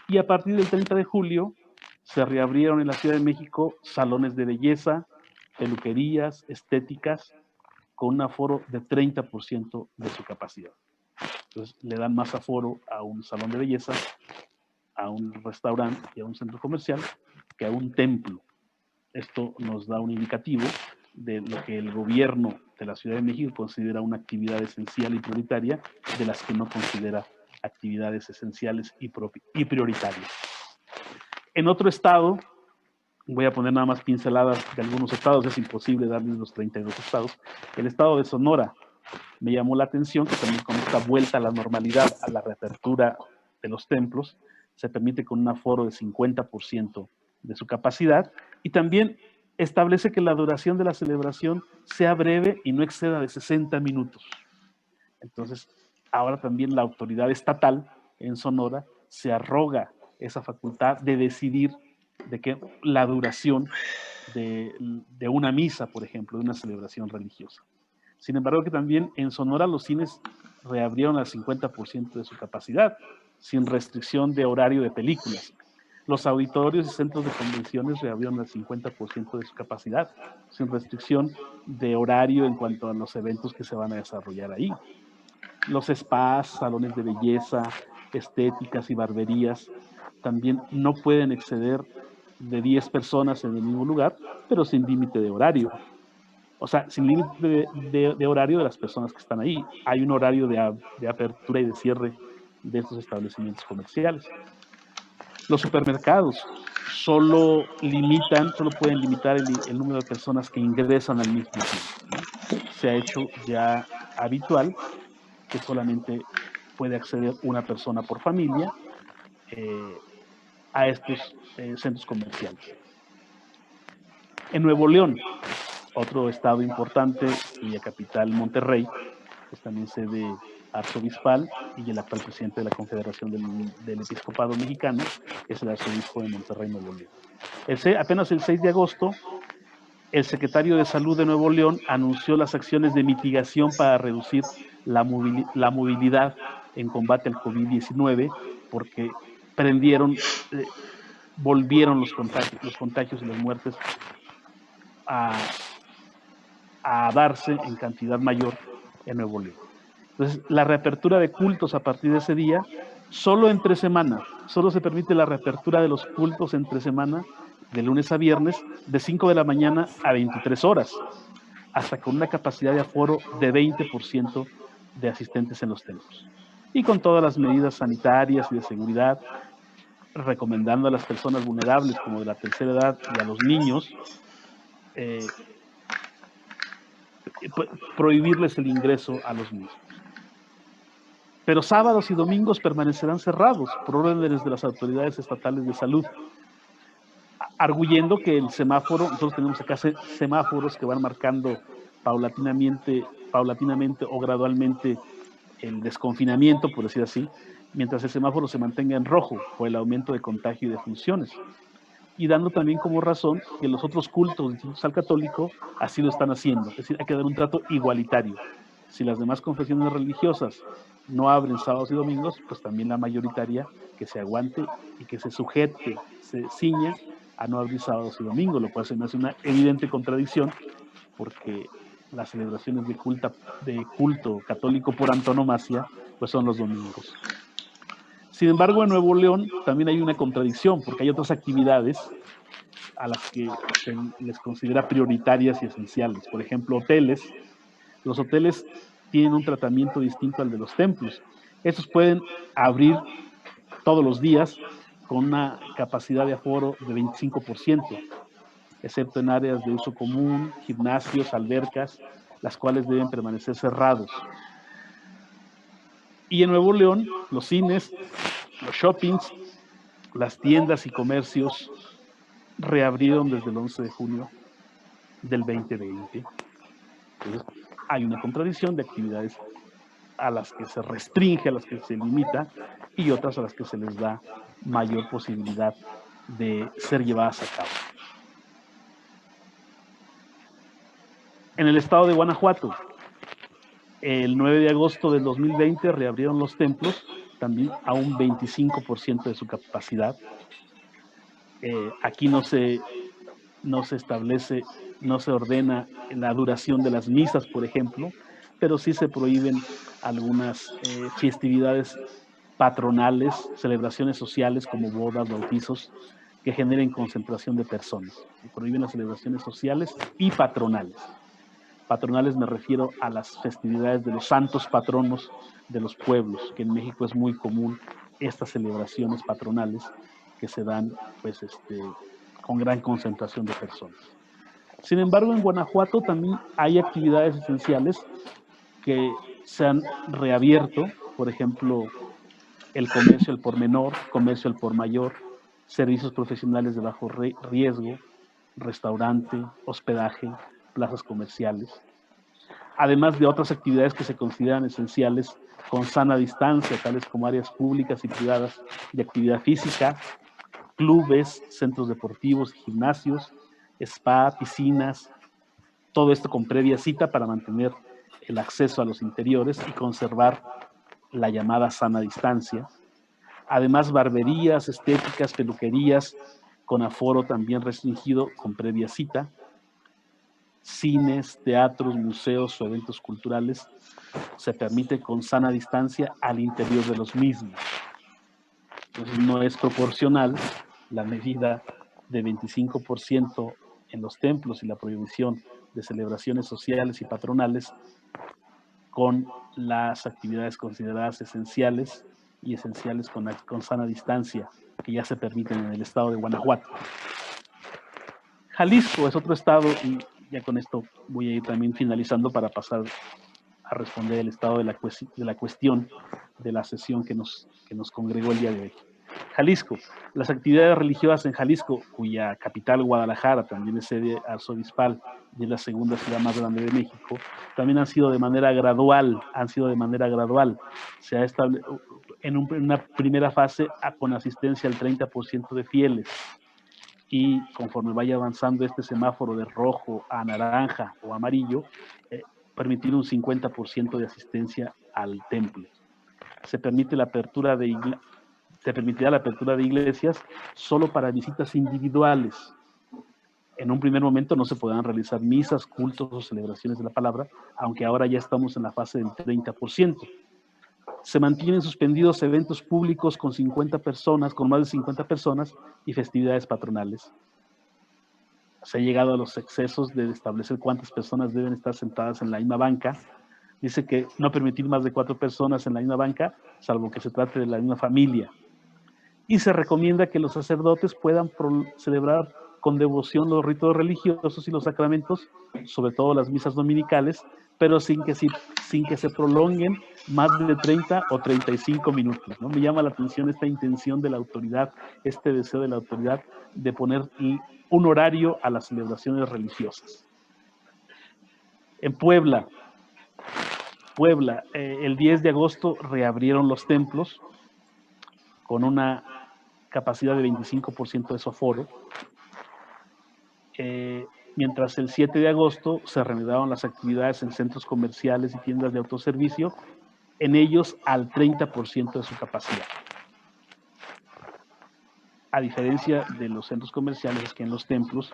Y a partir del 30 de julio se reabrieron en la Ciudad de México salones de belleza, peluquerías, estéticas, con un aforo de 30% de su capacidad. Entonces le dan más aforo a un salón de belleza, a un restaurante y a un centro comercial que a un templo. Esto nos da un indicativo de lo que el gobierno de la Ciudad de México considera una actividad esencial y prioritaria, de las que no considera actividades esenciales y prioritarias. En otro estado, voy a poner nada más pinceladas de algunos estados, es imposible darles los 32 estados, el estado de Sonora me llamó la atención que también con esta vuelta a la normalidad, a la reapertura de los templos, se permite con un aforo de 50% de su capacidad y también establece que la duración de la celebración sea breve y no exceda de 60 minutos. Entonces, ahora también la autoridad estatal en Sonora se arroga esa facultad de decidir de que la duración de una misa, por ejemplo, de una celebración religiosa. Sin embargo, que también en Sonora los cines reabrieron al 50% de su capacidad, sin restricción de horario de películas. Los auditorios y centros de convenciones reabrieron al 50% de su capacidad, sin restricción de horario en cuanto a los eventos que se van a desarrollar ahí. Los spas, salones de belleza, estéticas y barberías también no pueden exceder de 10 personas en el mismo lugar, pero sin límite de horario. O sea, sin límite de horario de las personas que están ahí. Hay un horario de apertura y de cierre de estos establecimientos comerciales. Los supermercados solo pueden limitar el número de personas que ingresan al mismo tiempo. Se ha hecho ya habitual que solamente puede acceder una persona por familia a estos centros comerciales. En Nuevo León, otro estado importante, cuya capital Monterrey, es también sede arzobispal, y el actual presidente de la Confederación del Episcopado Mexicano es el arzobispo de Monterrey, Nuevo León. Apenas el 6 de agosto, el secretario de Salud de Nuevo León anunció las acciones de mitigación para reducir la movilidad en combate al COVID-19, porque volvieron los contagios y las muertes a darse en cantidad mayor en Nuevo León. Entonces, la reapertura de cultos a partir de ese día, solo entre semana, solo se permite la reapertura de los cultos entre semana, de lunes a viernes, de 5 de la mañana a 23 horas, hasta con una capacidad de aforo de 20% de asistentes en los templos. Y con todas las medidas sanitarias y de seguridad, recomendando a las personas vulnerables, como de la tercera edad, y a los niños, prohibirles el ingreso a los mismos. Pero sábados y domingos permanecerán cerrados por órdenes de las autoridades estatales de salud, arguyendo que el semáforo, nosotros tenemos acá semáforos que van marcando paulatinamente o gradualmente el desconfinamiento, por decir así, mientras el semáforo se mantenga en rojo por el aumento de contagio y de funciones, y dando también como razón que los otros cultos distintos al católico así lo están haciendo. Es decir, hay que dar un trato igualitario. Si las demás confesiones religiosas no abren sábados y domingos, pues también la mayoritaria que se aguante y que se sujete, se ciña a no abrir sábados y domingos, lo cual se me hace una evidente contradicción, porque las celebraciones de culto católico por antonomasia pues son los domingos. Sin embargo, en Nuevo León también hay una contradicción, porque hay otras actividades a las que se les considera prioritarias y esenciales. Por ejemplo, hoteles. Los hoteles tienen un tratamiento distinto al de los templos. Estos pueden abrir todos los días con una capacidad de aforo de 25%, excepto en áreas de uso común, gimnasios, albercas, las cuales deben permanecer cerrados. Y en Nuevo León, los cines, los shoppings, las tiendas y comercios reabrieron desde el 11 de junio del 2020. Entonces, hay una contradicción de actividades a las que se restringe, a las que se limita, y otras a las que se les da mayor posibilidad de ser llevadas a cabo. En el estado de Guanajuato, el 9 de agosto del 2020 reabrieron los templos también a un 25% de su capacidad. Aquí no se establece, no se ordena la duración de las misas, por ejemplo, pero sí se prohíben algunas festividades patronales, celebraciones sociales como bodas, bautizos, que generen concentración de personas. Se prohíben las celebraciones sociales y patronales. Patronales me refiero a las festividades de los santos patronos de los pueblos, que en México es muy común estas celebraciones patronales que se dan pues, con gran concentración de personas. Sin embargo, en Guanajuato también hay actividades esenciales que se han reabierto, por ejemplo, el comercio al por menor, comercio al por mayor, servicios profesionales de bajo riesgo, restaurante, hospedaje, plazas comerciales, además de otras actividades que se consideran esenciales con sana distancia, tales como áreas públicas y privadas de actividad física, clubes, centros deportivos, gimnasios, spa, piscinas, todo esto con previa cita para mantener el acceso a los interiores y conservar la llamada sana distancia. Además, barberías, estéticas, peluquerías, con aforo también restringido con previa cita. Cines, teatros, museos o eventos culturales se permite con sana distancia al interior de los mismos. Entonces no es proporcional la medida de 25% en los templos y la prohibición de celebraciones sociales y patronales con las actividades consideradas esenciales y esenciales con sana distancia que ya se permiten en el estado de Guanajuato. Jalisco es otro estado, y ya con esto voy a ir también finalizando para pasar a responder el estado de la cuestión de la sesión que nos congregó el día de hoy. Jalisco. Las actividades religiosas en Jalisco, cuya capital Guadalajara también es sede arzobispal y es la segunda ciudad más grande de México, también han sido de manera gradual. Se ha establecido en una primera fase con asistencia al 30% de fieles, y conforme vaya avanzando este semáforo de rojo a naranja o amarillo, permitir un 50% de asistencia al templo. Se permitirá la apertura de iglesias solo para visitas individuales. En un primer momento no se podrán realizar misas, cultos o celebraciones de la palabra, aunque ahora ya estamos en la fase del 30%. Se mantienen suspendidos eventos públicos con más de 50 personas y festividades patronales. Se ha llegado a los excesos de establecer cuántas personas deben estar sentadas en la misma banca. Dice que no permitir más de 4 personas en la misma banca, salvo que se trate de la misma familia. Y se recomienda que los sacerdotes puedan celebrar con devoción los ritos religiosos y los sacramentos, sobre todo las misas dominicales, pero sin que se prolonguen más de 30 o 35 minutos, ¿no? Me llama la atención esta intención de la autoridad, este deseo de la autoridad de poner un horario a las celebraciones religiosas. En Puebla, el 10 de agosto reabrieron los templos con una capacidad de 25% de su aforo, mientras el 7 de agosto se reanudaron las actividades en centros comerciales y tiendas de autoservicio, en ellos al 30% de su capacidad. A diferencia de los centros comerciales, es que en los templos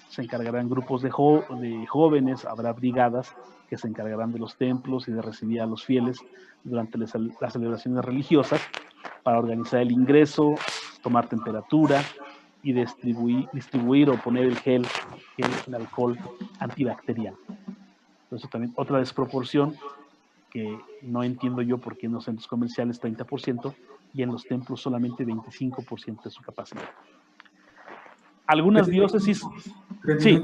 se encargarán grupos de jóvenes, habrá brigadas que se encargarán de los templos y de recibir a los fieles durante las celebraciones religiosas para organizar el ingreso, tomar temperatura y distribuir o poner el alcohol antibacterial. Entonces también otra desproporción que no entiendo yo por qué en los centros comerciales 30% y en los templos solamente 25% de su capacidad. Algunas diócesis, sí,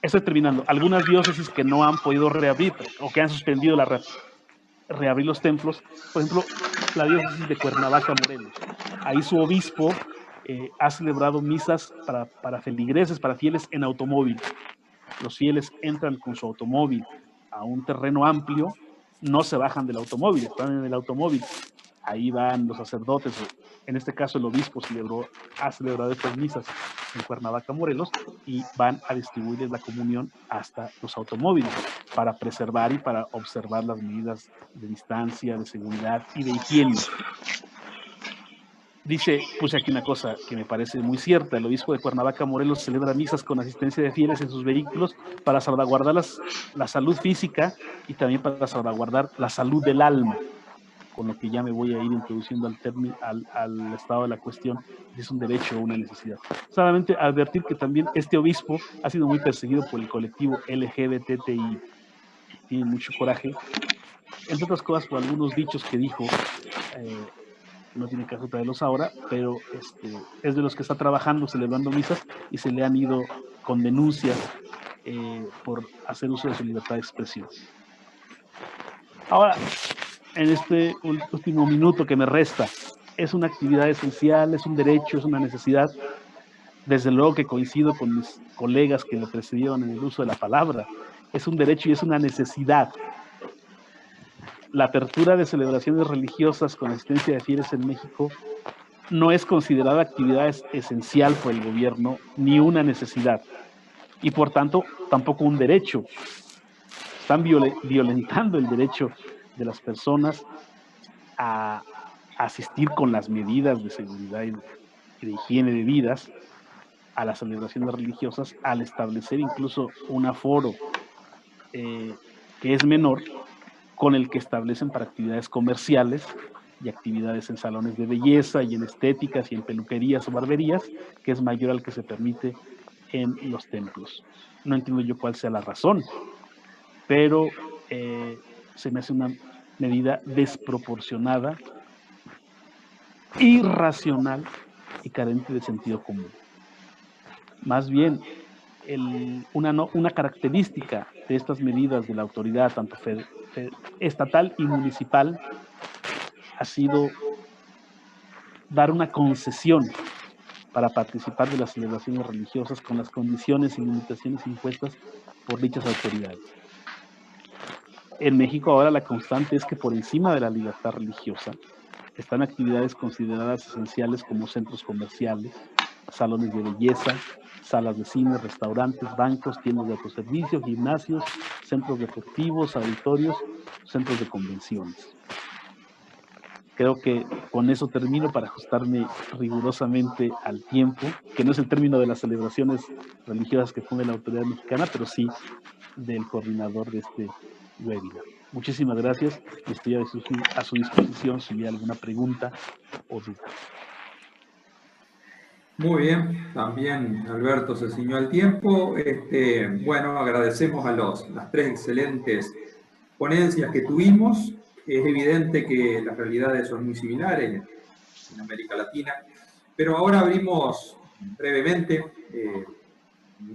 estoy terminando, algunas diócesis que no han podido reabrir o que han suspendido reabrir los templos, por ejemplo, la diócesis de Cuernavaca, Morelos. Ahí su obispo ha celebrado misas para feligreses, para fieles en automóvil. Los fieles entran con su automóvil a un terreno amplio, no se bajan del automóvil, están en el automóvil. Ahí van los sacerdotes, en este caso el obispo ha celebrado estas misas en Cuernavaca, Morelos, y van a distribuirles la comunión hasta los automóviles para preservar y para observar las medidas de distancia, de seguridad y de higiene. Puse aquí una cosa que me parece muy cierta. El obispo de Cuernavaca, Morelos, celebra misas con asistencia de fieles en sus vehículos para salvaguardar la salud física y también para salvaguardar la salud del alma, con lo que ya me voy a ir introduciendo al estado de la cuestión, si es un derecho o una necesidad. Solamente advertir que también este obispo ha sido muy perseguido por el colectivo LGBTI. Tiene mucho coraje, entre otras cosas por algunos dichos que dijo. No tiene caso traerlos ahora, pero es de los que está trabajando, celebrando misas, y se le han ido con denuncias por hacer uso de su libertad de expresión. Ahora, en este último minuto que me resta, es una actividad esencial, es un derecho, es una necesidad. Desde luego que coincido con mis colegas que me precedieron en el uso de la palabra. Es un derecho y es una necesidad. La apertura de celebraciones religiosas con asistencia de fieles en México no es considerada actividad esencial por el gobierno ni una necesidad, y por tanto tampoco un derecho. Están violentando el derecho de las personas a asistir con las medidas de seguridad y de higiene debidas a las celebraciones religiosas, al establecer incluso un aforo que es menor con el que establecen para actividades comerciales y actividades en salones de belleza y en estéticas y en peluquerías o barberías, que es mayor al que se permite en los templos. No entiendo yo cuál sea la razón, pero se me hace una medida desproporcionada, irracional y carente de sentido común. Más bien, una característica de estas medidas de la autoridad, tanto estatal y municipal, ha sido dar una concesión para participar de las celebraciones religiosas con las condiciones y limitaciones impuestas por dichas autoridades. En México ahora la constante es que por encima de la libertad religiosa están actividades consideradas esenciales como centros comerciales, salones de belleza, salas de cine, restaurantes, bancos, tiendas de autoservicio, gimnasios, centros deportivos, auditorios, centros de convenciones. Creo que con eso termino para ajustarme rigurosamente al tiempo, que no es el término de las celebraciones religiosas que pone la autoridad mexicana, pero sí del coordinador de este webinar. Muchísimas gracias. Estoy a su disposición si hay alguna pregunta o duda. Muy bien, también Alberto se ciñó al tiempo. Bueno, agradecemos a las tres excelentes ponencias que tuvimos. Es evidente que las realidades son muy similares en América Latina, pero ahora abrimos brevemente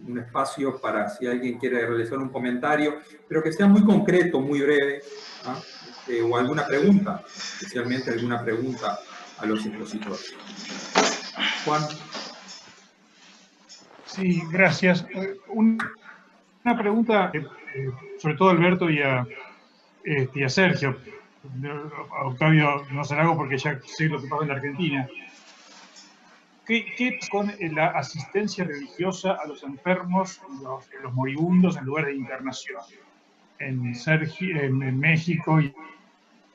un espacio para si alguien quiere realizar un comentario, pero que sea muy concreto, muy breve, ¿no? O alguna pregunta, especialmente alguna pregunta a los expositores. Juan. Sí, gracias. Una pregunta, sobre todo a Alberto y a Sergio. A Octavio no se la hago porque ya sé lo que pasa en la Argentina. ¿Qué con la asistencia religiosa a los enfermos, los moribundos en lugares de internación? En México y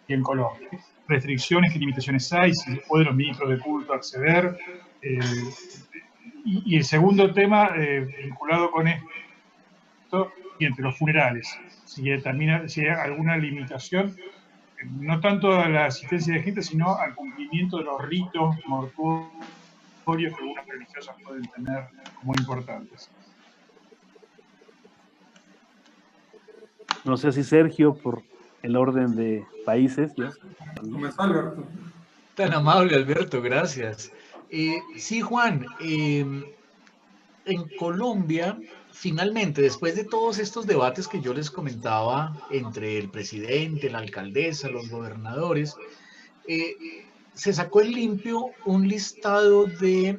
en Colombia. ¿Restricciones, qué limitaciones hay? ¿Si pueden los ministros de culto acceder? Y el segundo tema, vinculado con esto, y entre los funerales, si hay alguna limitación, no tanto a la asistencia de gente, sino al cumplimiento de los ritos mortuorios que algunas religiosas pueden tener como importantes. No sé si Sergio, por el orden de países, ¿ya? Alberto. Tan amable, Alberto, gracias. Sí, Juan, en Colombia, finalmente, después de todos estos debates que yo les comentaba entre el presidente, la alcaldesa, los gobernadores, se sacó en limpio un listado de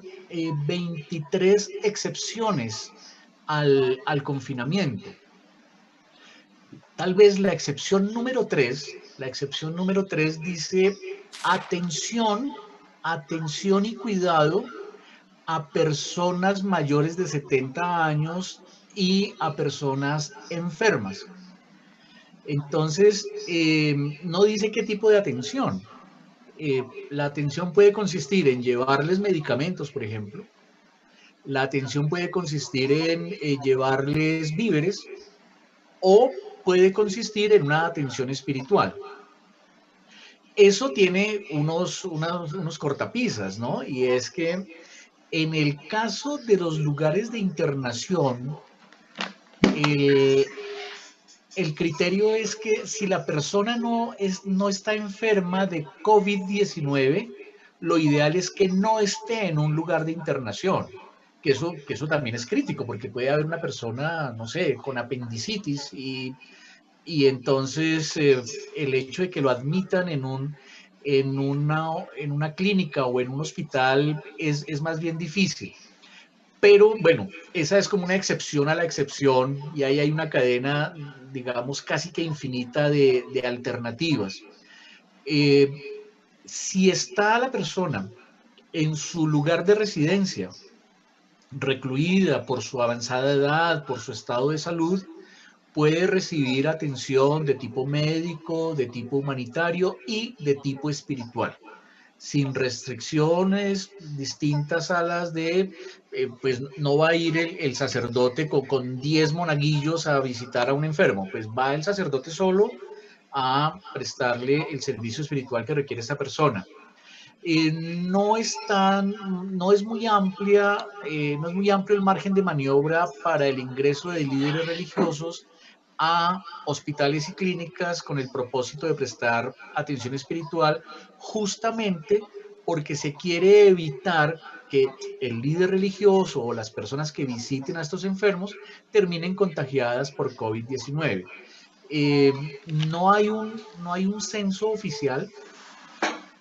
23 excepciones al confinamiento. Tal vez la excepción número 3 dice atención y cuidado a personas mayores de 70 años y a personas enfermas. Entonces, no dice qué tipo de atención. La atención puede consistir en llevarles medicamentos, por ejemplo. La atención puede consistir en llevarles víveres o puede consistir en una atención espiritual. Eso tiene unos cortapisas, ¿no? Y es que en el caso de los lugares de internación, el criterio es que si la persona no está enferma de COVID-19, lo ideal es que no esté en un lugar de internación. Que eso también es crítico, porque puede haber una persona, no sé, con apendicitis y entonces el hecho de que lo admitan en una clínica o en un hospital es más bien difícil. Pero bueno, esa es como una excepción a la excepción y ahí hay una cadena, digamos, casi que infinita de alternativas. Si está la persona en su lugar de residencia, recluida por su avanzada edad, por su estado de salud, puede recibir atención de tipo médico, de tipo humanitario y de tipo espiritual, sin restricciones distintas a las de, pues no va a ir el sacerdote con 10 monaguillos a visitar a un enfermo, pues va el sacerdote solo a prestarle el servicio espiritual que requiere esta persona. No es muy amplia, no es muy amplio el margen de maniobra para el ingreso de líderes religiosos a hospitales y clínicas con el propósito de prestar atención espiritual, justamente porque se quiere evitar que el líder religioso o las personas que visiten a estos enfermos terminen contagiadas por COVID-19. No hay un censo oficial,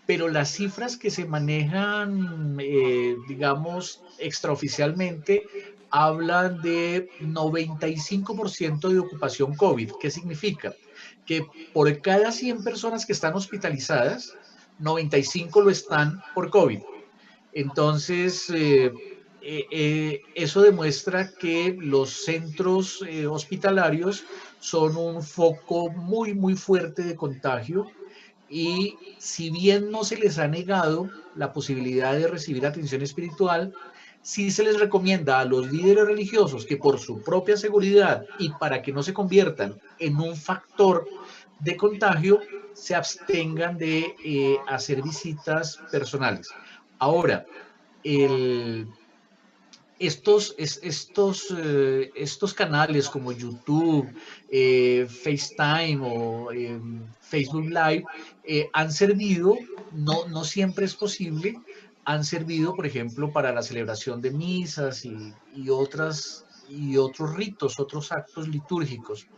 pero las cifras que se manejan, digamos, extraoficialmente, hablan de 95% de ocupación COVID. ¿Qué significa? Que por cada 100 personas que están hospitalizadas, 95 lo están por COVID. Entonces, eso demuestra que los centros hospitalarios son un foco muy, muy fuerte de contagio, y si bien no se les ha negado la posibilidad de recibir atención espiritual, sí se les recomienda a los líderes religiosos que por su propia seguridad y para que no se conviertan en un factor de contagio, se abstengan de hacer visitas personales. Ahora, estos canales como YouTube, FaceTime o Facebook Live han servido, no siempre es posible, han servido, por ejemplo, para la celebración de misas y otros ritos, otros actos litúrgicos.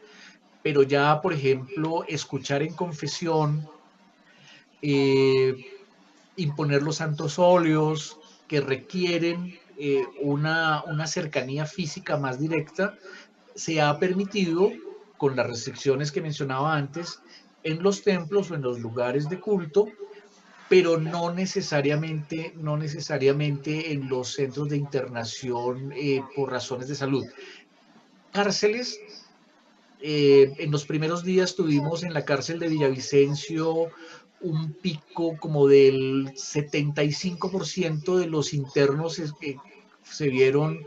Pero ya, por ejemplo, escuchar en confesión, eh, imponer los santos óleos que requieren una cercanía física más directa, se ha permitido, con las restricciones que mencionaba antes, en los templos o en los lugares de culto, pero no necesariamente en los centros de internación por razones de salud. Cárceles. En los primeros días tuvimos en la cárcel de Villavicencio un pico como del 75% de los internos se vieron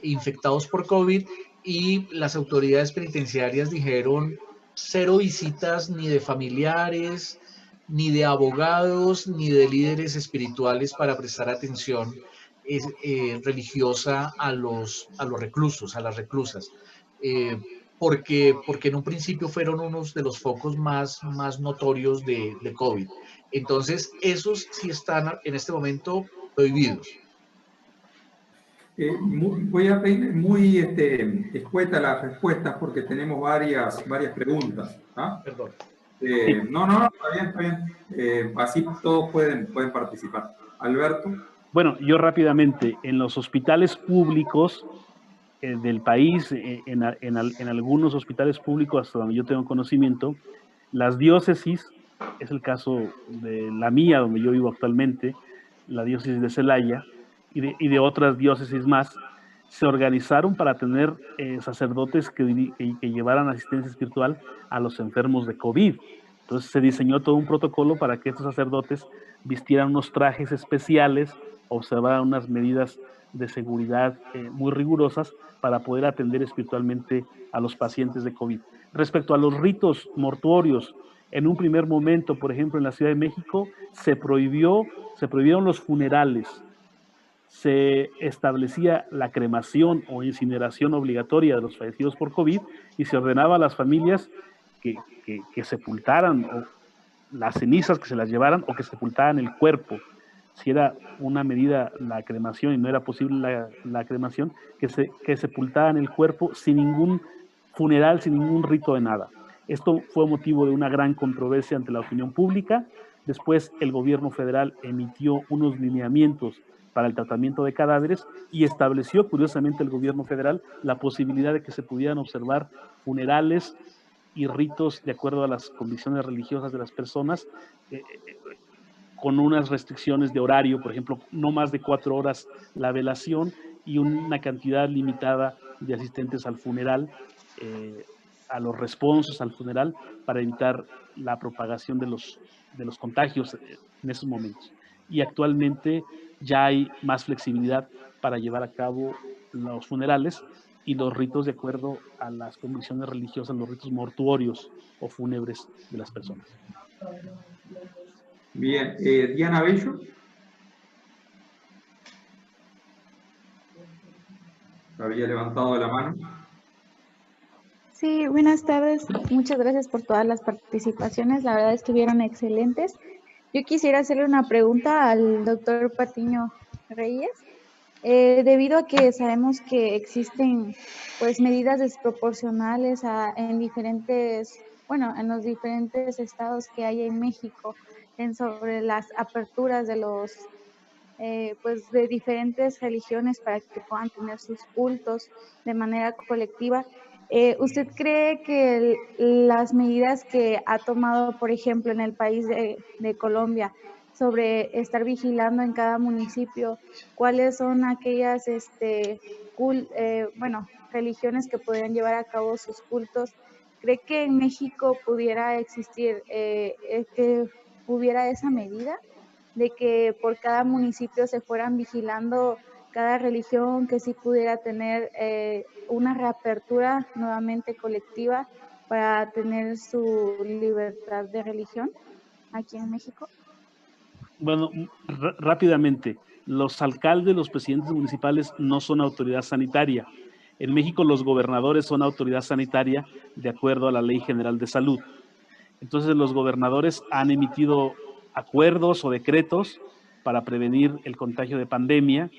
infectados por COVID, y las autoridades penitenciarias dijeron 0 visitas ni de familiares, ni de abogados, ni de líderes espirituales para prestar atención religiosa a los reclusos, a las reclusas. Porque en un principio fueron unos de los focos más notorios de COVID. Entonces, esos sí están en este momento prohibidos. Voy a pedir muy escueta las respuestas porque tenemos varias preguntas. ¿Ah? Perdón. No, está bien. Así todos pueden participar. Alberto. Bueno, yo rápidamente, en los hospitales públicos del país, en algunos hospitales públicos, hasta donde yo tengo conocimiento, las diócesis, es el caso de la mía, donde yo vivo actualmente, la diócesis de Celaya, y de otras diócesis más, se organizaron para tener sacerdotes que llevaran asistencia espiritual a los enfermos de COVID. Entonces se diseñó todo un protocolo para que estos sacerdotes vistieran unos trajes especiales, observaran unas medidas de seguridad muy rigurosas para poder atender espiritualmente a los pacientes de COVID. Respecto a los ritos mortuorios, en un primer momento, por ejemplo, en la Ciudad de México, se prohibieron los funerales, se establecía la cremación o incineración obligatoria de los fallecidos por COVID y se ordenaba a las familias que sepultaran o las cenizas, que se las llevaran o que sepultaran el cuerpo. Si era una medida la cremación y no era posible la cremación, que sepultaran el cuerpo sin ningún funeral, sin ningún rito de nada. Esto fue motivo de una gran controversia ante la opinión pública. Después el gobierno federal emitió unos lineamientos para el tratamiento de cadáveres y estableció, curiosamente, el gobierno federal la posibilidad de que se pudieran observar funerales y ritos de acuerdo a las convicciones religiosas de las personas, con unas restricciones de horario, por ejemplo, no más de 4 horas la velación y una cantidad limitada de asistentes al funeral, a los responsos al funeral, para evitar la propagación de los contagios en esos momentos. Y actualmente ya hay más flexibilidad para llevar a cabo los funerales, y los ritos de acuerdo a las convicciones religiosas, los ritos mortuorios o fúnebres de las personas. Bien, Diana Bello. Había levantado la mano. Sí, buenas tardes. Muchas gracias por todas las participaciones. La verdad estuvieron excelentes. Yo quisiera hacerle una pregunta al doctor Patiño Reyes. Debido a que sabemos que existen pues medidas desproporcionales en diferentes, bueno, en los diferentes estados que hay en México sobre las aperturas de los pues de diferentes religiones para que puedan tener sus cultos de manera colectiva. ¿Usted cree que las medidas que ha tomado, por ejemplo, en el país de Colombia, sobre estar vigilando en cada municipio cuáles son aquellas religiones que podrían llevar a cabo sus cultos, cree que en México pudiera existir, que hubiera esa medida de que por cada municipio se fueran vigilando cada religión, que sí pudiera tener una reapertura nuevamente colectiva para tener su libertad de religión aquí en México? Bueno, rápidamente, los alcaldes, los presidentes municipales no son autoridad sanitaria. En México los gobernadores son autoridad sanitaria de acuerdo a la Ley General de Salud. Entonces los gobernadores han emitido acuerdos o decretos para prevenir el contagio de pandemia,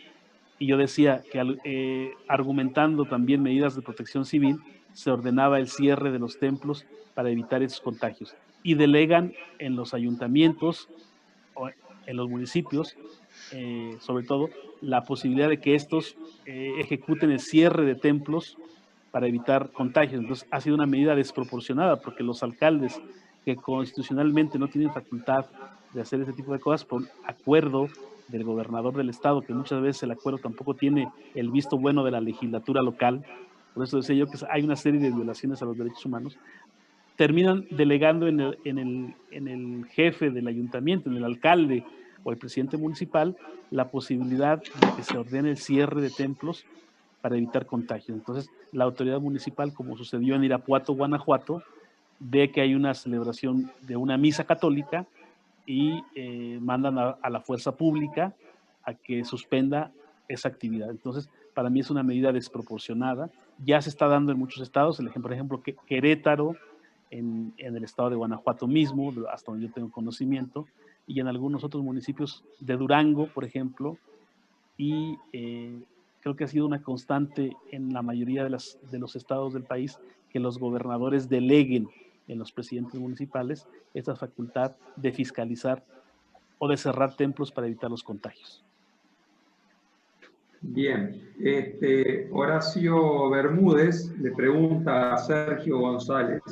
y yo decía que argumentando también medidas de protección civil, se ordenaba el cierre de los templos para evitar esos contagios, y delegan en los ayuntamientos o en los municipios, sobre todo, la posibilidad de que estos ejecuten el cierre de templos para evitar contagios. Entonces ha sido una medida desproporcionada, porque los alcaldes que constitucionalmente no tienen facultad de hacer ese tipo de cosas, por acuerdo del gobernador del estado, que muchas veces el acuerdo tampoco tiene el visto bueno de la legislatura local, por eso decía yo que hay una serie de violaciones a los derechos humanos, terminan delegando en el jefe del ayuntamiento, en el alcalde o el presidente municipal, la posibilidad de que se ordene el cierre de templos para evitar contagios. Entonces, la autoridad municipal, como sucedió en Irapuato, Guanajuato, ve que hay una celebración de una misa católica y mandan a la fuerza pública a que suspenda esa actividad. Entonces, para mí es una medida desproporcionada. Ya se está dando en muchos estados, por ejemplo, Querétaro, en el estado de Guanajuato mismo, hasta donde yo tengo conocimiento, y en algunos otros municipios de Durango, por ejemplo, y creo que ha sido una constante en la mayoría de los estados del país que los gobernadores deleguen en los presidentes municipales esa facultad de fiscalizar o de cerrar templos para evitar los contagios. Bien, Horacio Bermúdez le pregunta a Sergio González,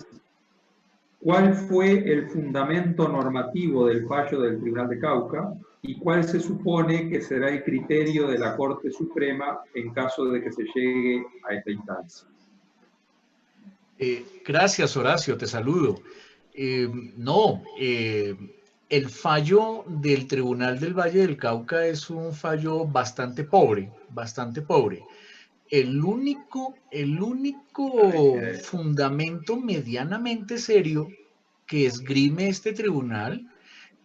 ¿cuál fue el fundamento normativo del fallo del Tribunal de Cauca y cuál se supone que será el criterio de la Corte Suprema en caso de que se llegue a esta instancia? Gracias, Horacio, te saludo. El fallo del Tribunal del Valle del Cauca es un fallo bastante pobre, bastante pobre. El único fundamento medianamente serio que esgrime este tribunal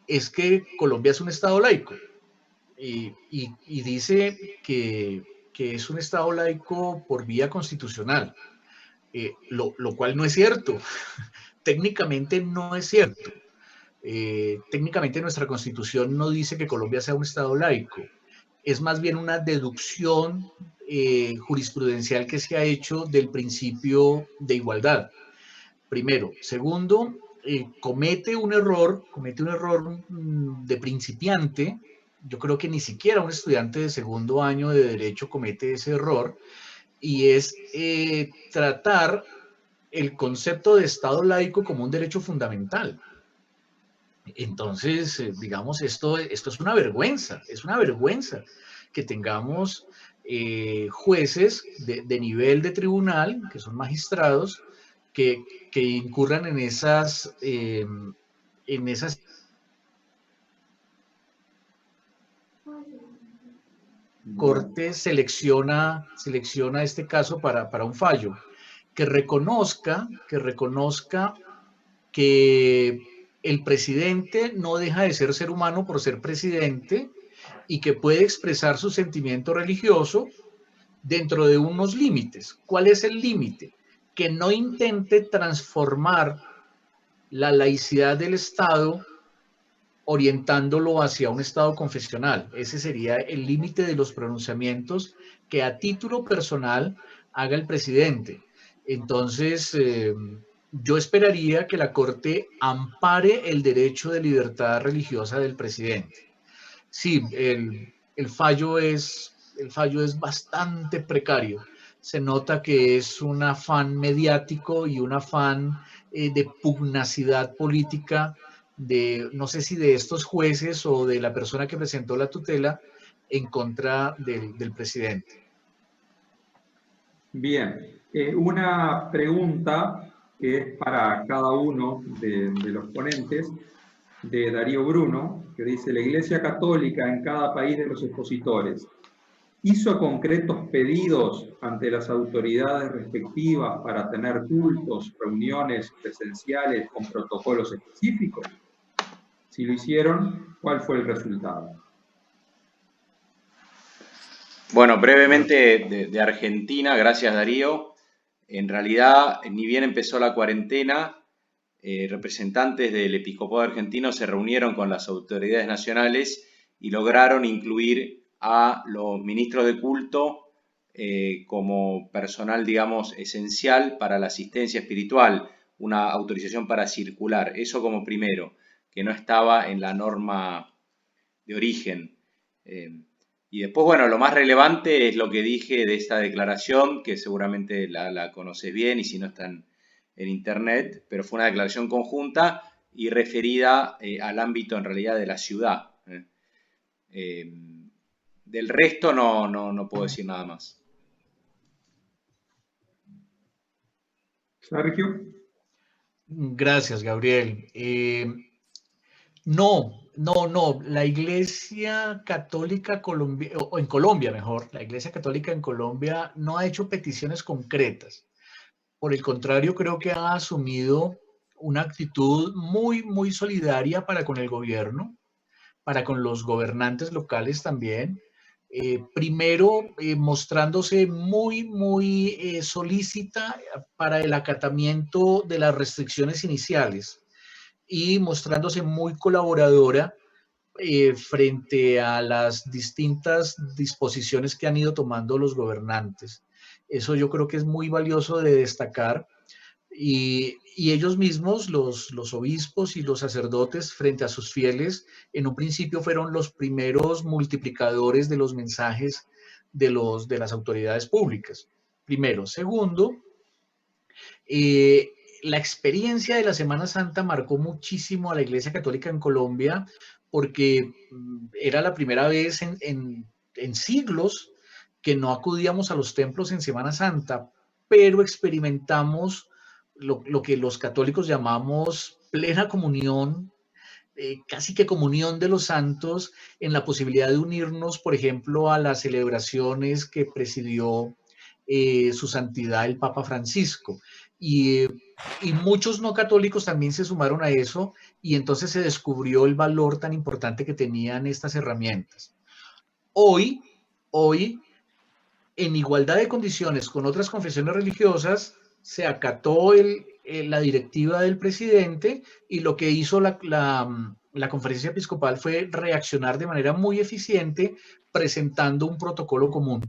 es que Colombia es un Estado laico y dice que es un Estado laico por vía constitucional, lo cual no es cierto. Técnicamente no es cierto. Técnicamente nuestra Constitución no dice que Colombia sea un Estado laico. Es más bien una deducción jurisprudencial que se ha hecho del principio de igualdad. Primero. Segundo, comete un error de principiante. Yo creo que ni siquiera un estudiante de segundo año de Derecho comete ese error, y es tratar el concepto de Estado laico como un derecho fundamental. Entonces, digamos, esto es una vergüenza que tengamos jueces de nivel de tribunal, que son magistrados, que incurran en esas Corte selecciona este caso para un fallo, que reconozca que el presidente no deja de ser humano por ser presidente y que puede expresar su sentimiento religioso dentro de unos límites. ¿Cuál es el límite? Que no intente transformar la laicidad del Estado orientándolo hacia un Estado confesional. Ese sería el límite de los pronunciamientos que a título personal haga el presidente. Entonces, yo esperaría que la Corte ampare el derecho de libertad religiosa del presidente. Sí, el fallo es bastante precario. Se nota que es un afán mediático y un afán de pugnacidad política de, no sé si de estos jueces o de la persona que presentó la tutela en contra del presidente. Bien, una pregunta que es para cada uno de los ponentes, de Darío Bruno, que dice: la Iglesia Católica en cada país de los expositores hizo concretos pedidos ante las autoridades respectivas para tener cultos, reuniones presenciales con protocolos específicos. Si lo hicieron, ¿cuál fue el resultado? Bueno, brevemente de Argentina, gracias Darío. En realidad, ni bien empezó la cuarentena, representantes del episcopado argentino se reunieron con las autoridades nacionales y lograron incluir a los ministros de culto como personal, digamos, esencial para la asistencia espiritual, una autorización para circular. Eso como primero, que no estaba en la norma de origen. Y después, bueno, lo más relevante es lo que dije de esta declaración, que seguramente la conoces bien y si no está en internet, pero fue una declaración conjunta y referida al ámbito en realidad de la ciudad. Del resto no puedo decir nada más. Sergio. Gracias, Gabriel. No. La Iglesia Católica Colombiana, o en Colombia mejor, la Iglesia Católica en Colombia no ha hecho peticiones concretas. Por el contrario, creo que ha asumido una actitud muy, muy solidaria para con el gobierno, para con los gobernantes locales también. Primero, mostrándose muy, muy solícita para el acatamiento de las restricciones iniciales y mostrándose muy colaboradora frente a las distintas disposiciones que han ido tomando los gobernantes. Eso yo creo que es muy valioso de destacar. Y ellos mismos, los obispos y los sacerdotes, frente a sus fieles, en un principio fueron los primeros multiplicadores de los mensajes de las autoridades públicas. Primero. Segundo, la experiencia de la Semana Santa marcó muchísimo a la Iglesia Católica en Colombia porque era la primera vez en siglos que no acudíamos a los templos en Semana Santa, pero experimentamos lo que los católicos llamamos plena comunión, casi que comunión de los santos, en la posibilidad de unirnos, por ejemplo, a las celebraciones que presidió su santidad el Papa Francisco. Y muchos no católicos también se sumaron a eso y entonces se descubrió el valor tan importante que tenían estas herramientas. Hoy, en igualdad de condiciones con otras confesiones religiosas, se acató la directiva del presidente y lo que hizo la conferencia episcopal fue reaccionar de manera muy eficiente presentando un protocolo común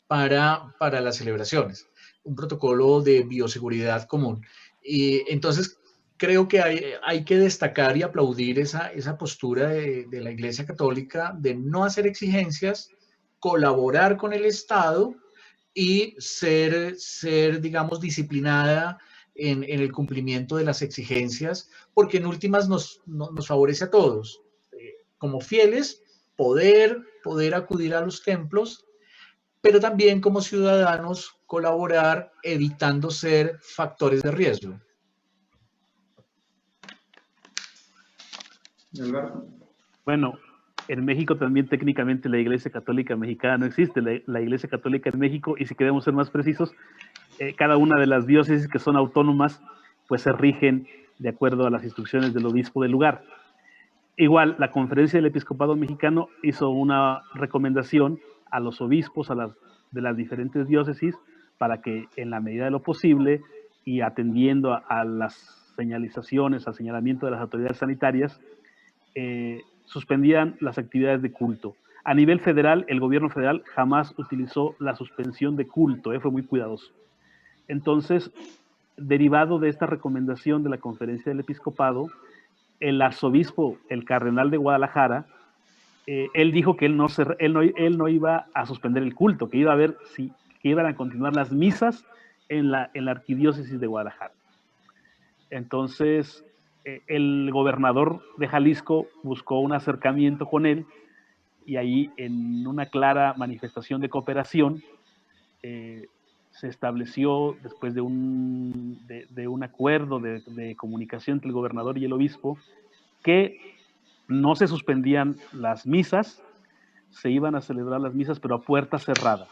para las celebraciones, un protocolo de bioseguridad común. Y entonces creo que hay que destacar y aplaudir esa postura de la Iglesia Católica de no hacer exigencias, colaborar con el Estado y ser digamos, disciplinada en el cumplimiento de las exigencias, porque en últimas nos favorece a todos. Como fieles, poder acudir a los templos, pero también como ciudadanos colaborar evitando ser factores de riesgo. Alberto. Bueno, en México también técnicamente la Iglesia Católica Mexicana no existe, la Iglesia Católica en México, y si queremos ser más precisos, cada una de las diócesis que son autónomas, pues se rigen de acuerdo a las instrucciones del obispo del lugar. Igual, la Conferencia del Episcopado Mexicano hizo una recomendación a los obispos de las diferentes diócesis para que en la medida de lo posible y atendiendo a las señalizaciones, al señalamiento de las autoridades sanitarias, suspendían las actividades de culto. A nivel federal, el gobierno federal jamás utilizó la suspensión de culto, fue muy cuidadoso. Entonces, derivado de esta recomendación de la Conferencia del Episcopado, el arzobispo, el cardenal de Guadalajara, él dijo que él no iba a suspender el culto, que iba a ver que iban a continuar las misas en la arquidiócesis de Guadalajara. Entonces, el gobernador de Jalisco buscó un acercamiento con él y ahí, en una clara manifestación de cooperación, se estableció, después de un acuerdo de comunicación entre el gobernador y el obispo, que no se suspendían las misas, se iban a celebrar las misas, pero a puerta cerrada,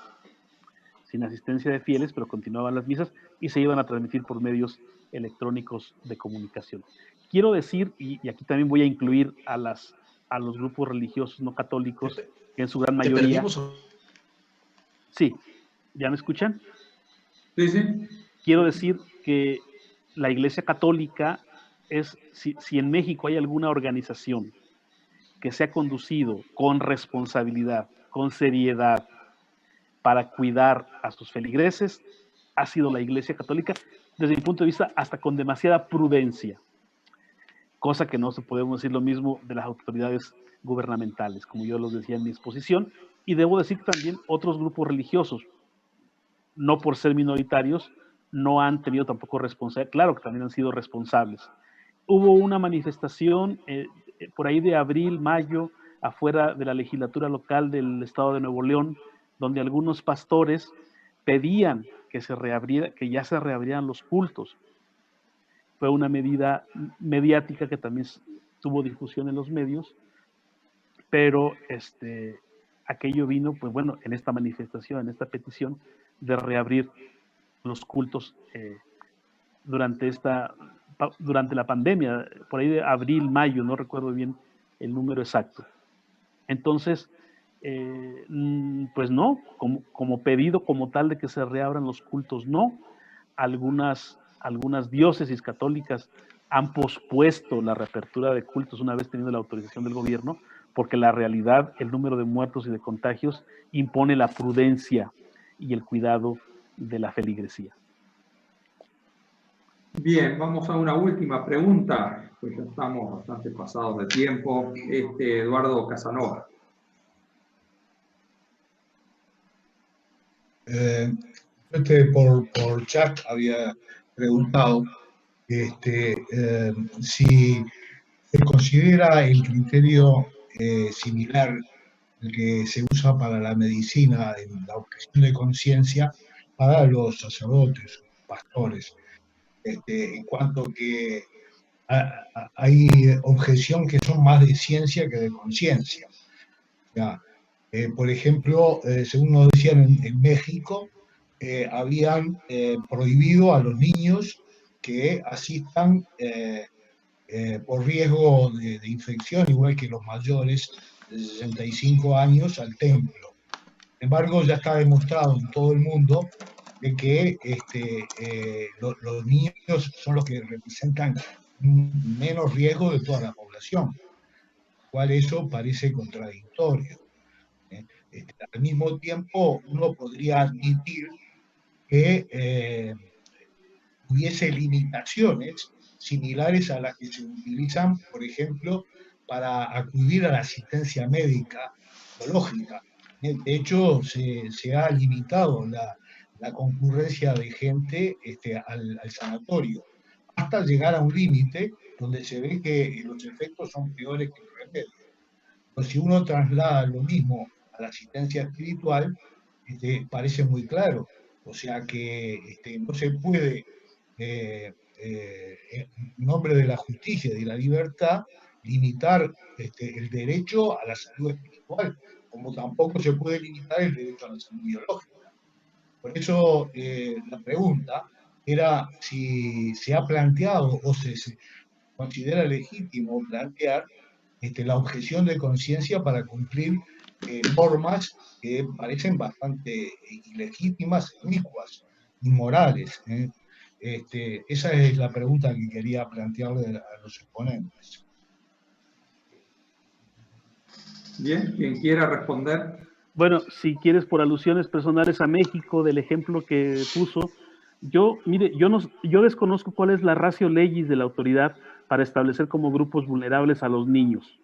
sin asistencia de fieles, pero continuaban las misas y se iban a transmitir por medios electrónicos de comunicación. Quiero decir, y aquí también voy a incluir a los grupos religiosos no católicos, que en su gran mayoría... Sí, ¿ya me escuchan? Sí, sí. Quiero decir que la Iglesia Católica es, si en México hay alguna organización que se ha conducido con responsabilidad, con seriedad, para cuidar a sus feligreses, ha sido la Iglesia Católica, desde mi punto de vista, hasta con demasiada prudencia, cosa que no se podemos decir lo mismo de las autoridades gubernamentales, como yo los decía en mi exposición, y debo decir que también otros grupos religiosos, no por ser minoritarios, no han tenido tampoco responsabilidad, claro que también han sido responsables. Hubo una manifestación por ahí de abril, mayo, afuera de la legislatura local del estado de Nuevo León, donde algunos pastores pedían que ya se reabrieran los cultos. Fue una medida mediática que también tuvo difusión en los medios, pero aquello vino, pues bueno, en esta manifestación, en esta petición de reabrir los cultos durante la pandemia, por ahí de abril, mayo, no recuerdo bien el número exacto. Entonces, pues no, como pedido como tal de que se reabran los cultos, no. Algunas diócesis católicas han pospuesto la reapertura de cultos una vez teniendo la autorización del gobierno, porque la realidad, el número de muertos y de contagios impone la prudencia y el cuidado de la feligresía. Bien, vamos a una última pregunta, pues ya estamos bastante pasados de tiempo. Eduardo Casanova. Por chat había preguntado si se considera el criterio similar al que se usa para la medicina en la objeción de conciencia para los sacerdotes, pastores, en cuanto que hay objeción que son más de ciencia que de conciencia. Por ejemplo, según nos decían en México, habían prohibido a los niños que asistan por riesgo de infección, igual que los mayores de 65 años, al templo. Sin embargo, ya está demostrado en todo el mundo de que los niños son los que representan menos riesgo de toda la población, cual eso parece contradictorio. Al mismo tiempo, uno podría admitir que hubiese limitaciones similares a las que se utilizan, por ejemplo, para acudir a la asistencia médica biológica. De hecho, se ha limitado la concurrencia de gente al sanatorio, hasta llegar a un límite donde se ve que los efectos son peores que el remedio. Pero si uno traslada lo mismo a la asistencia espiritual, parece muy claro. O sea que no se puede, en nombre de la justicia y de la libertad, limitar el derecho a la salud espiritual, como tampoco se puede limitar el derecho a la salud biológica. Por eso la pregunta era si se ha planteado o se considera legítimo plantear la objeción de conciencia para cumplir normas que parecen bastante ilegítimas, inicuas, inmorales. Esa es la pregunta que quería plantearle a los exponentes. Bien, quien quiera responder. Bueno, si quieres por alusiones personales a México, del ejemplo que puso, mire, yo desconozco cuál es la ratio legis de la autoridad para establecer como grupos vulnerables a los niños.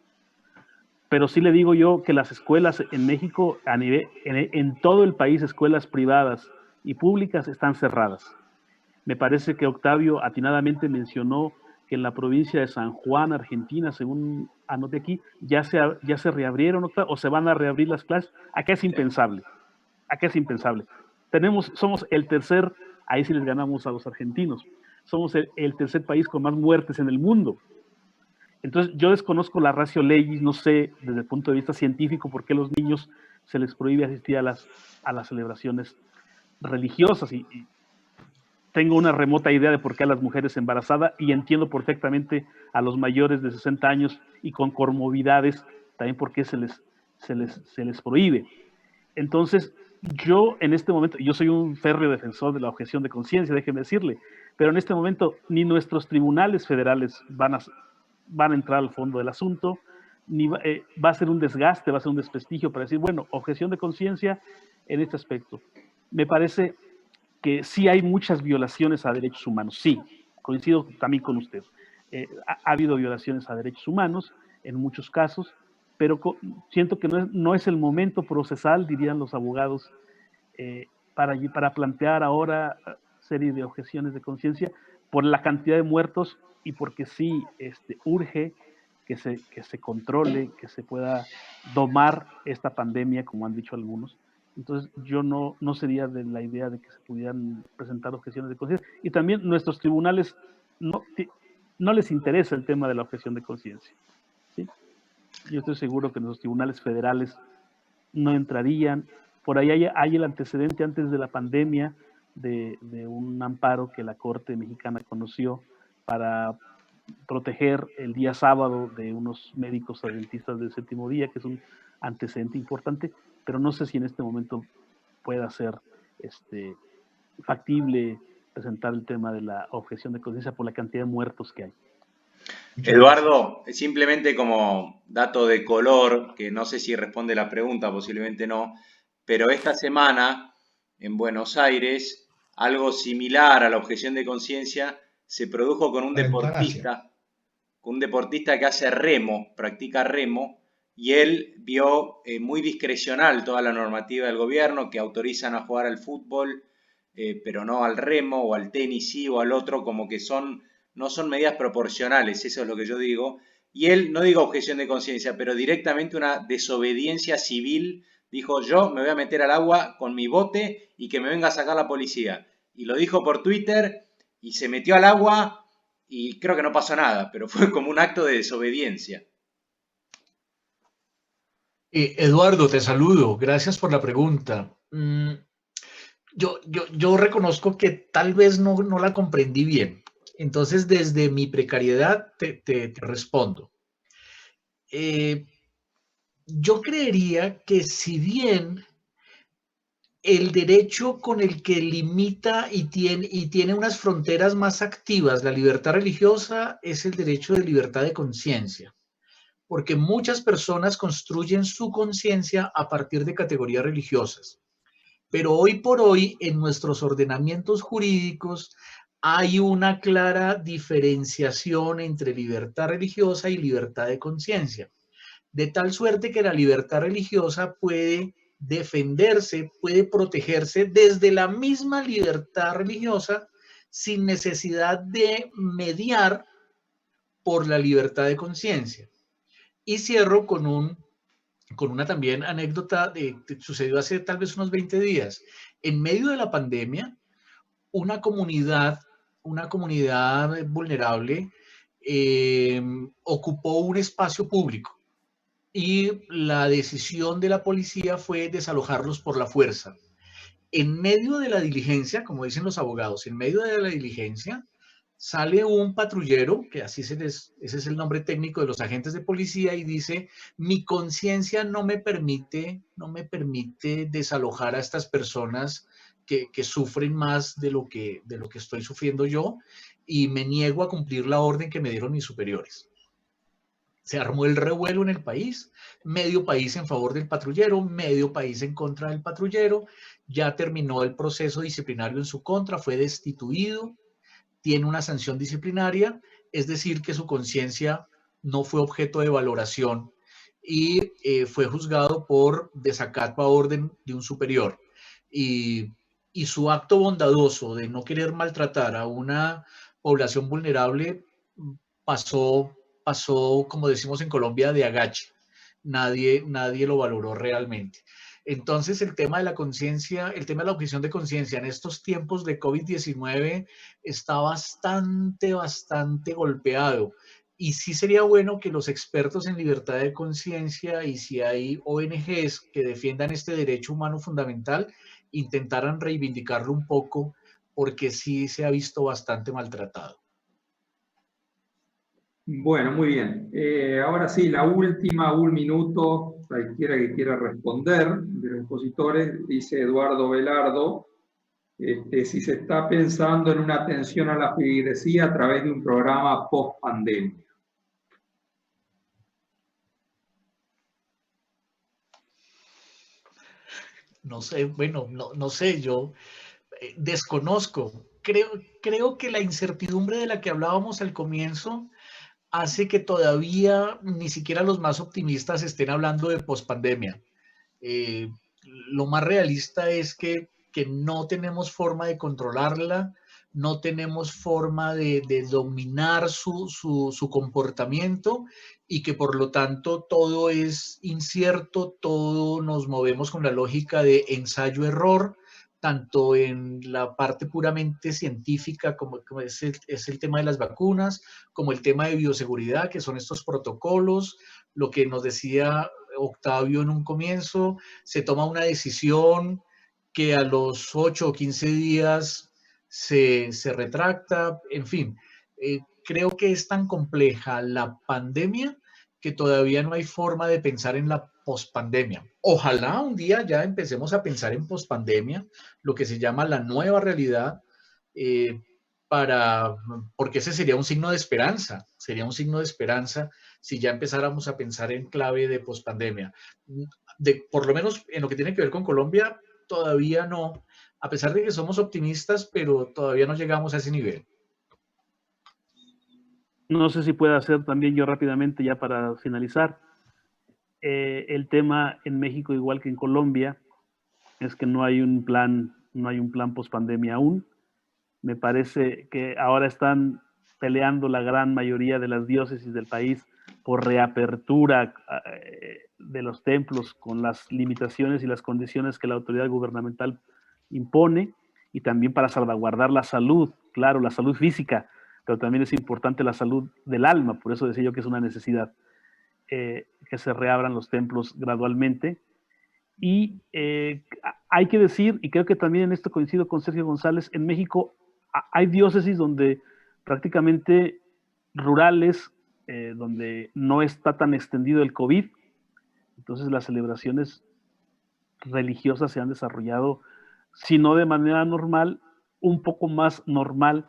Pero sí le digo yo que las escuelas en México, en todo el país, escuelas privadas y públicas están cerradas. Me parece que Octavio atinadamente mencionó que en la provincia de San Juan, Argentina, según anoté aquí, ya se reabrieron o se van a reabrir las clases. Acá es impensable. Acá es impensable. Somos el tercer, ahí sí les ganamos a los argentinos, somos el tercer país con más muertes en el mundo. Entonces, yo desconozco la ratio legis, no sé desde el punto de vista científico por qué a los niños se les prohíbe asistir a las celebraciones religiosas y tengo una remota idea de por qué a las mujeres embarazadas y entiendo perfectamente a los mayores de 60 años y con comorbilidades también por qué se les prohíbe. Entonces, yo en este momento, yo soy un férreo defensor de la objeción de conciencia, déjeme decirle, pero en este momento ni nuestros tribunales federales van a entrar al fondo del asunto, ni va a ser un desgaste, va a ser un desprestigio para decir, bueno, objeción de conciencia en este aspecto. Me parece que sí hay muchas violaciones a derechos humanos, sí, coincido también con usted. Ha habido violaciones a derechos humanos en muchos casos, pero siento que no es el momento procesal, dirían los abogados, para plantear ahora serie de objeciones de conciencia por la cantidad de muertos y porque sí urge que se controle, que se pueda domar esta pandemia, como han dicho algunos. Entonces yo no sería de la idea de que se pudieran presentar objeciones de conciencia. Y también nuestros tribunales no les interesa el tema de la objeción de conciencia, ¿sí? Yo estoy seguro que nuestros tribunales federales no entrarían. Por ahí hay el antecedente antes de la pandemia de un amparo que la Corte Mexicana conoció para proteger el día sábado de unos médicos adventistas del séptimo día, que es un antecedente importante, pero no sé si en este momento pueda ser factible presentar el tema de la objeción de conciencia por la cantidad de muertos que hay. Eduardo, simplemente como dato de color, que no sé si responde la pregunta, posiblemente no, pero esta semana en Buenos Aires, algo similar a la objeción de conciencia se produjo con un deportista que hace remo, practica remo, y él vio muy discrecional toda la normativa del gobierno que autorizan a jugar al fútbol, pero no al remo o al tenis sí o al otro, como que no son medidas proporcionales, eso es lo que yo digo. Y él, no digo objeción de conciencia, pero directamente una desobediencia civil, dijo yo me voy a meter al agua con mi bote y que me venga a sacar la policía. Y lo dijo por Twitter y se metió al agua y creo que no pasó nada, pero fue como un acto de desobediencia. Eduardo, te saludo. Gracias por la pregunta. Yo reconozco que tal vez no la comprendí bien. Entonces, desde mi precariedad te respondo. Yo creería que si bien el derecho con el que limita y tiene unas fronteras más activas la libertad religiosa es el derecho de libertad de conciencia, porque muchas personas construyen su conciencia a partir de categorías religiosas. Pero hoy por hoy, en nuestros ordenamientos jurídicos, hay una clara diferenciación entre libertad religiosa y libertad de conciencia, de tal suerte que la libertad religiosa puede defenderse, puede protegerse desde la misma libertad religiosa sin necesidad de mediar por la libertad de conciencia. Y cierro con una también anécdota que sucedió hace tal vez unos 20 días. En medio de la pandemia, una comunidad vulnerable ocupó un espacio público y la decisión de la policía fue desalojarlos por la fuerza. En medio de la diligencia, como dicen los abogados, en medio de la diligencia, sale un patrullero, que así ese es el nombre técnico de los agentes de policía, y dice: mi conciencia no me permite desalojar a estas personas que sufren más de lo que estoy sufriendo yo, y me niego a cumplir la orden que me dieron mis superiores. Se armó el revuelo en el país, medio país en favor del patrullero, medio país en contra del patrullero. Ya terminó el proceso disciplinario en su contra, fue destituido, tiene una sanción disciplinaria, es decir, que su conciencia no fue objeto de valoración y fue juzgado por desacato a orden de un superior. Y su acto bondadoso de no querer maltratar a una población vulnerable pasó, como decimos en Colombia, de agache. Nadie lo valoró realmente. Entonces, el tema de la conciencia, el tema de la objeción de conciencia en estos tiempos de COVID-19 está bastante golpeado. Y sí sería bueno que los expertos en libertad de conciencia, y si hay ONGs que defiendan este derecho humano fundamental, intentaran reivindicarlo un poco, porque sí se ha visto bastante maltratado. Bueno, muy bien. Ahora sí, la última, un minuto, cualquiera que quiera responder de los expositores, dice Eduardo Velardo, si se está pensando en una atención a la feligresía a través de un programa post-pandemia. No sé, bueno, no sé, yo desconozco. Creo que la incertidumbre de la que hablábamos al comienzo hace que todavía ni siquiera los más optimistas estén hablando de pospandemia. Lo más realista es que no tenemos forma de controlarla, no tenemos forma de dominar su comportamiento, y que por lo tanto todo es incierto, todo nos movemos con la lógica de ensayo-error, tanto en la parte puramente científica, como es el tema de las vacunas, como el tema de bioseguridad, que son estos protocolos, lo que nos decía Octavio en un comienzo, se toma una decisión que a los 8 o 15 días se retracta, en fin. Creo que es tan compleja la pandemia que todavía no hay forma de pensar en la pospandemia. Ojalá un día ya empecemos a pensar en pospandemia, lo que se llama la nueva realidad, porque ese sería un signo de esperanza, si ya empezáramos a pensar en clave de pospandemia. Por lo menos en lo que tiene que ver con Colombia, todavía no, a pesar de que somos optimistas, pero todavía no llegamos a ese nivel. No sé si puedo hacer también yo rápidamente ya para finalizar. El tema en México, igual que en Colombia, es que no hay un plan post-pandemia aún. Me parece que ahora están peleando la gran mayoría de las diócesis del país por reapertura de los templos con las limitaciones y las condiciones que la autoridad gubernamental impone, y también para salvaguardar la salud, claro, la salud física, pero también es importante la salud del alma. Por eso decía yo que es una necesidad que se reabran los templos gradualmente. Y hay que decir, y creo que también en esto coincido con Sergio González, en México hay diócesis donde prácticamente rurales, donde no está tan extendido el COVID, entonces las celebraciones religiosas se han desarrollado, si no de manera normal, un poco más normal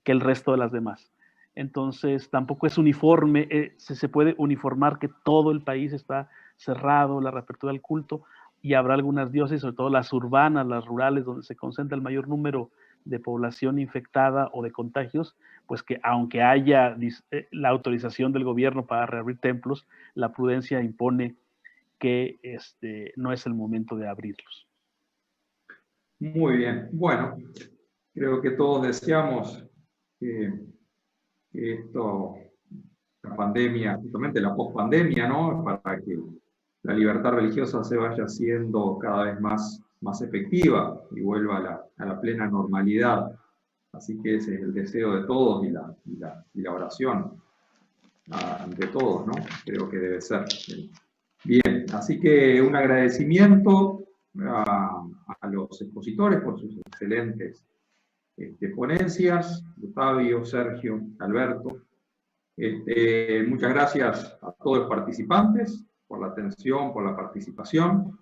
que el resto de las demás. Entonces tampoco es uniforme, se puede uniformar que todo el país está cerrado, la reapertura del culto, y habrá algunas diócesis, sobre todo las urbanas, las rurales, donde se concentra el mayor número de población infectada o de contagios, pues que aunque haya la autorización del gobierno para reabrir templos, la prudencia impone que no es el momento de abrirlos. Muy bien. Bueno, creo que todos deseamos que la pandemia, justamente la pospandemia, ¿no? Para que la libertad religiosa se vaya haciendo cada vez más efectiva y vuelva a la plena normalidad. Así que ese es el deseo de todos y la oración. ante todos, ¿no? Creo que debe ser. Bien, así que un agradecimiento a los expositores por sus excelentes ponencias, Octavio, Sergio, Alberto. Muchas gracias a todos los participantes por la atención, por la participación.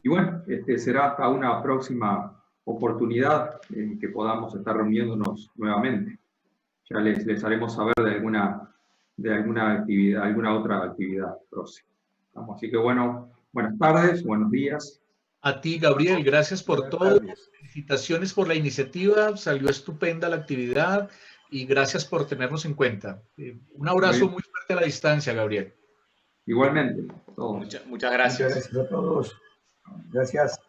Y bueno, será hasta una próxima oportunidad en que podamos estar reuniéndonos nuevamente. Ya les haremos saber de alguna actividad, alguna otra actividad próxima. Así que bueno, buenas tardes, buenos días. A ti, Gabriel, gracias por todo. Felicitaciones por la iniciativa, salió estupenda la actividad y gracias por tenernos en cuenta. Un abrazo muy fuerte a la distancia, Gabriel. Igualmente, todos. Muchas gracias. Muchas gracias a todos. Gracias.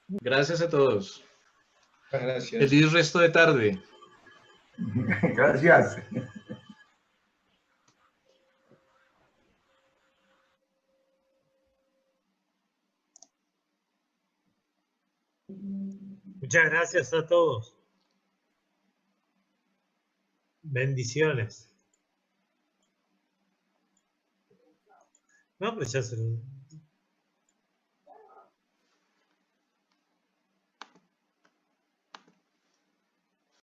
Gracias a todos. Gracias. Feliz resto de tarde. Gracias. Muchas gracias a todos. Bendiciones. No, pues ya se...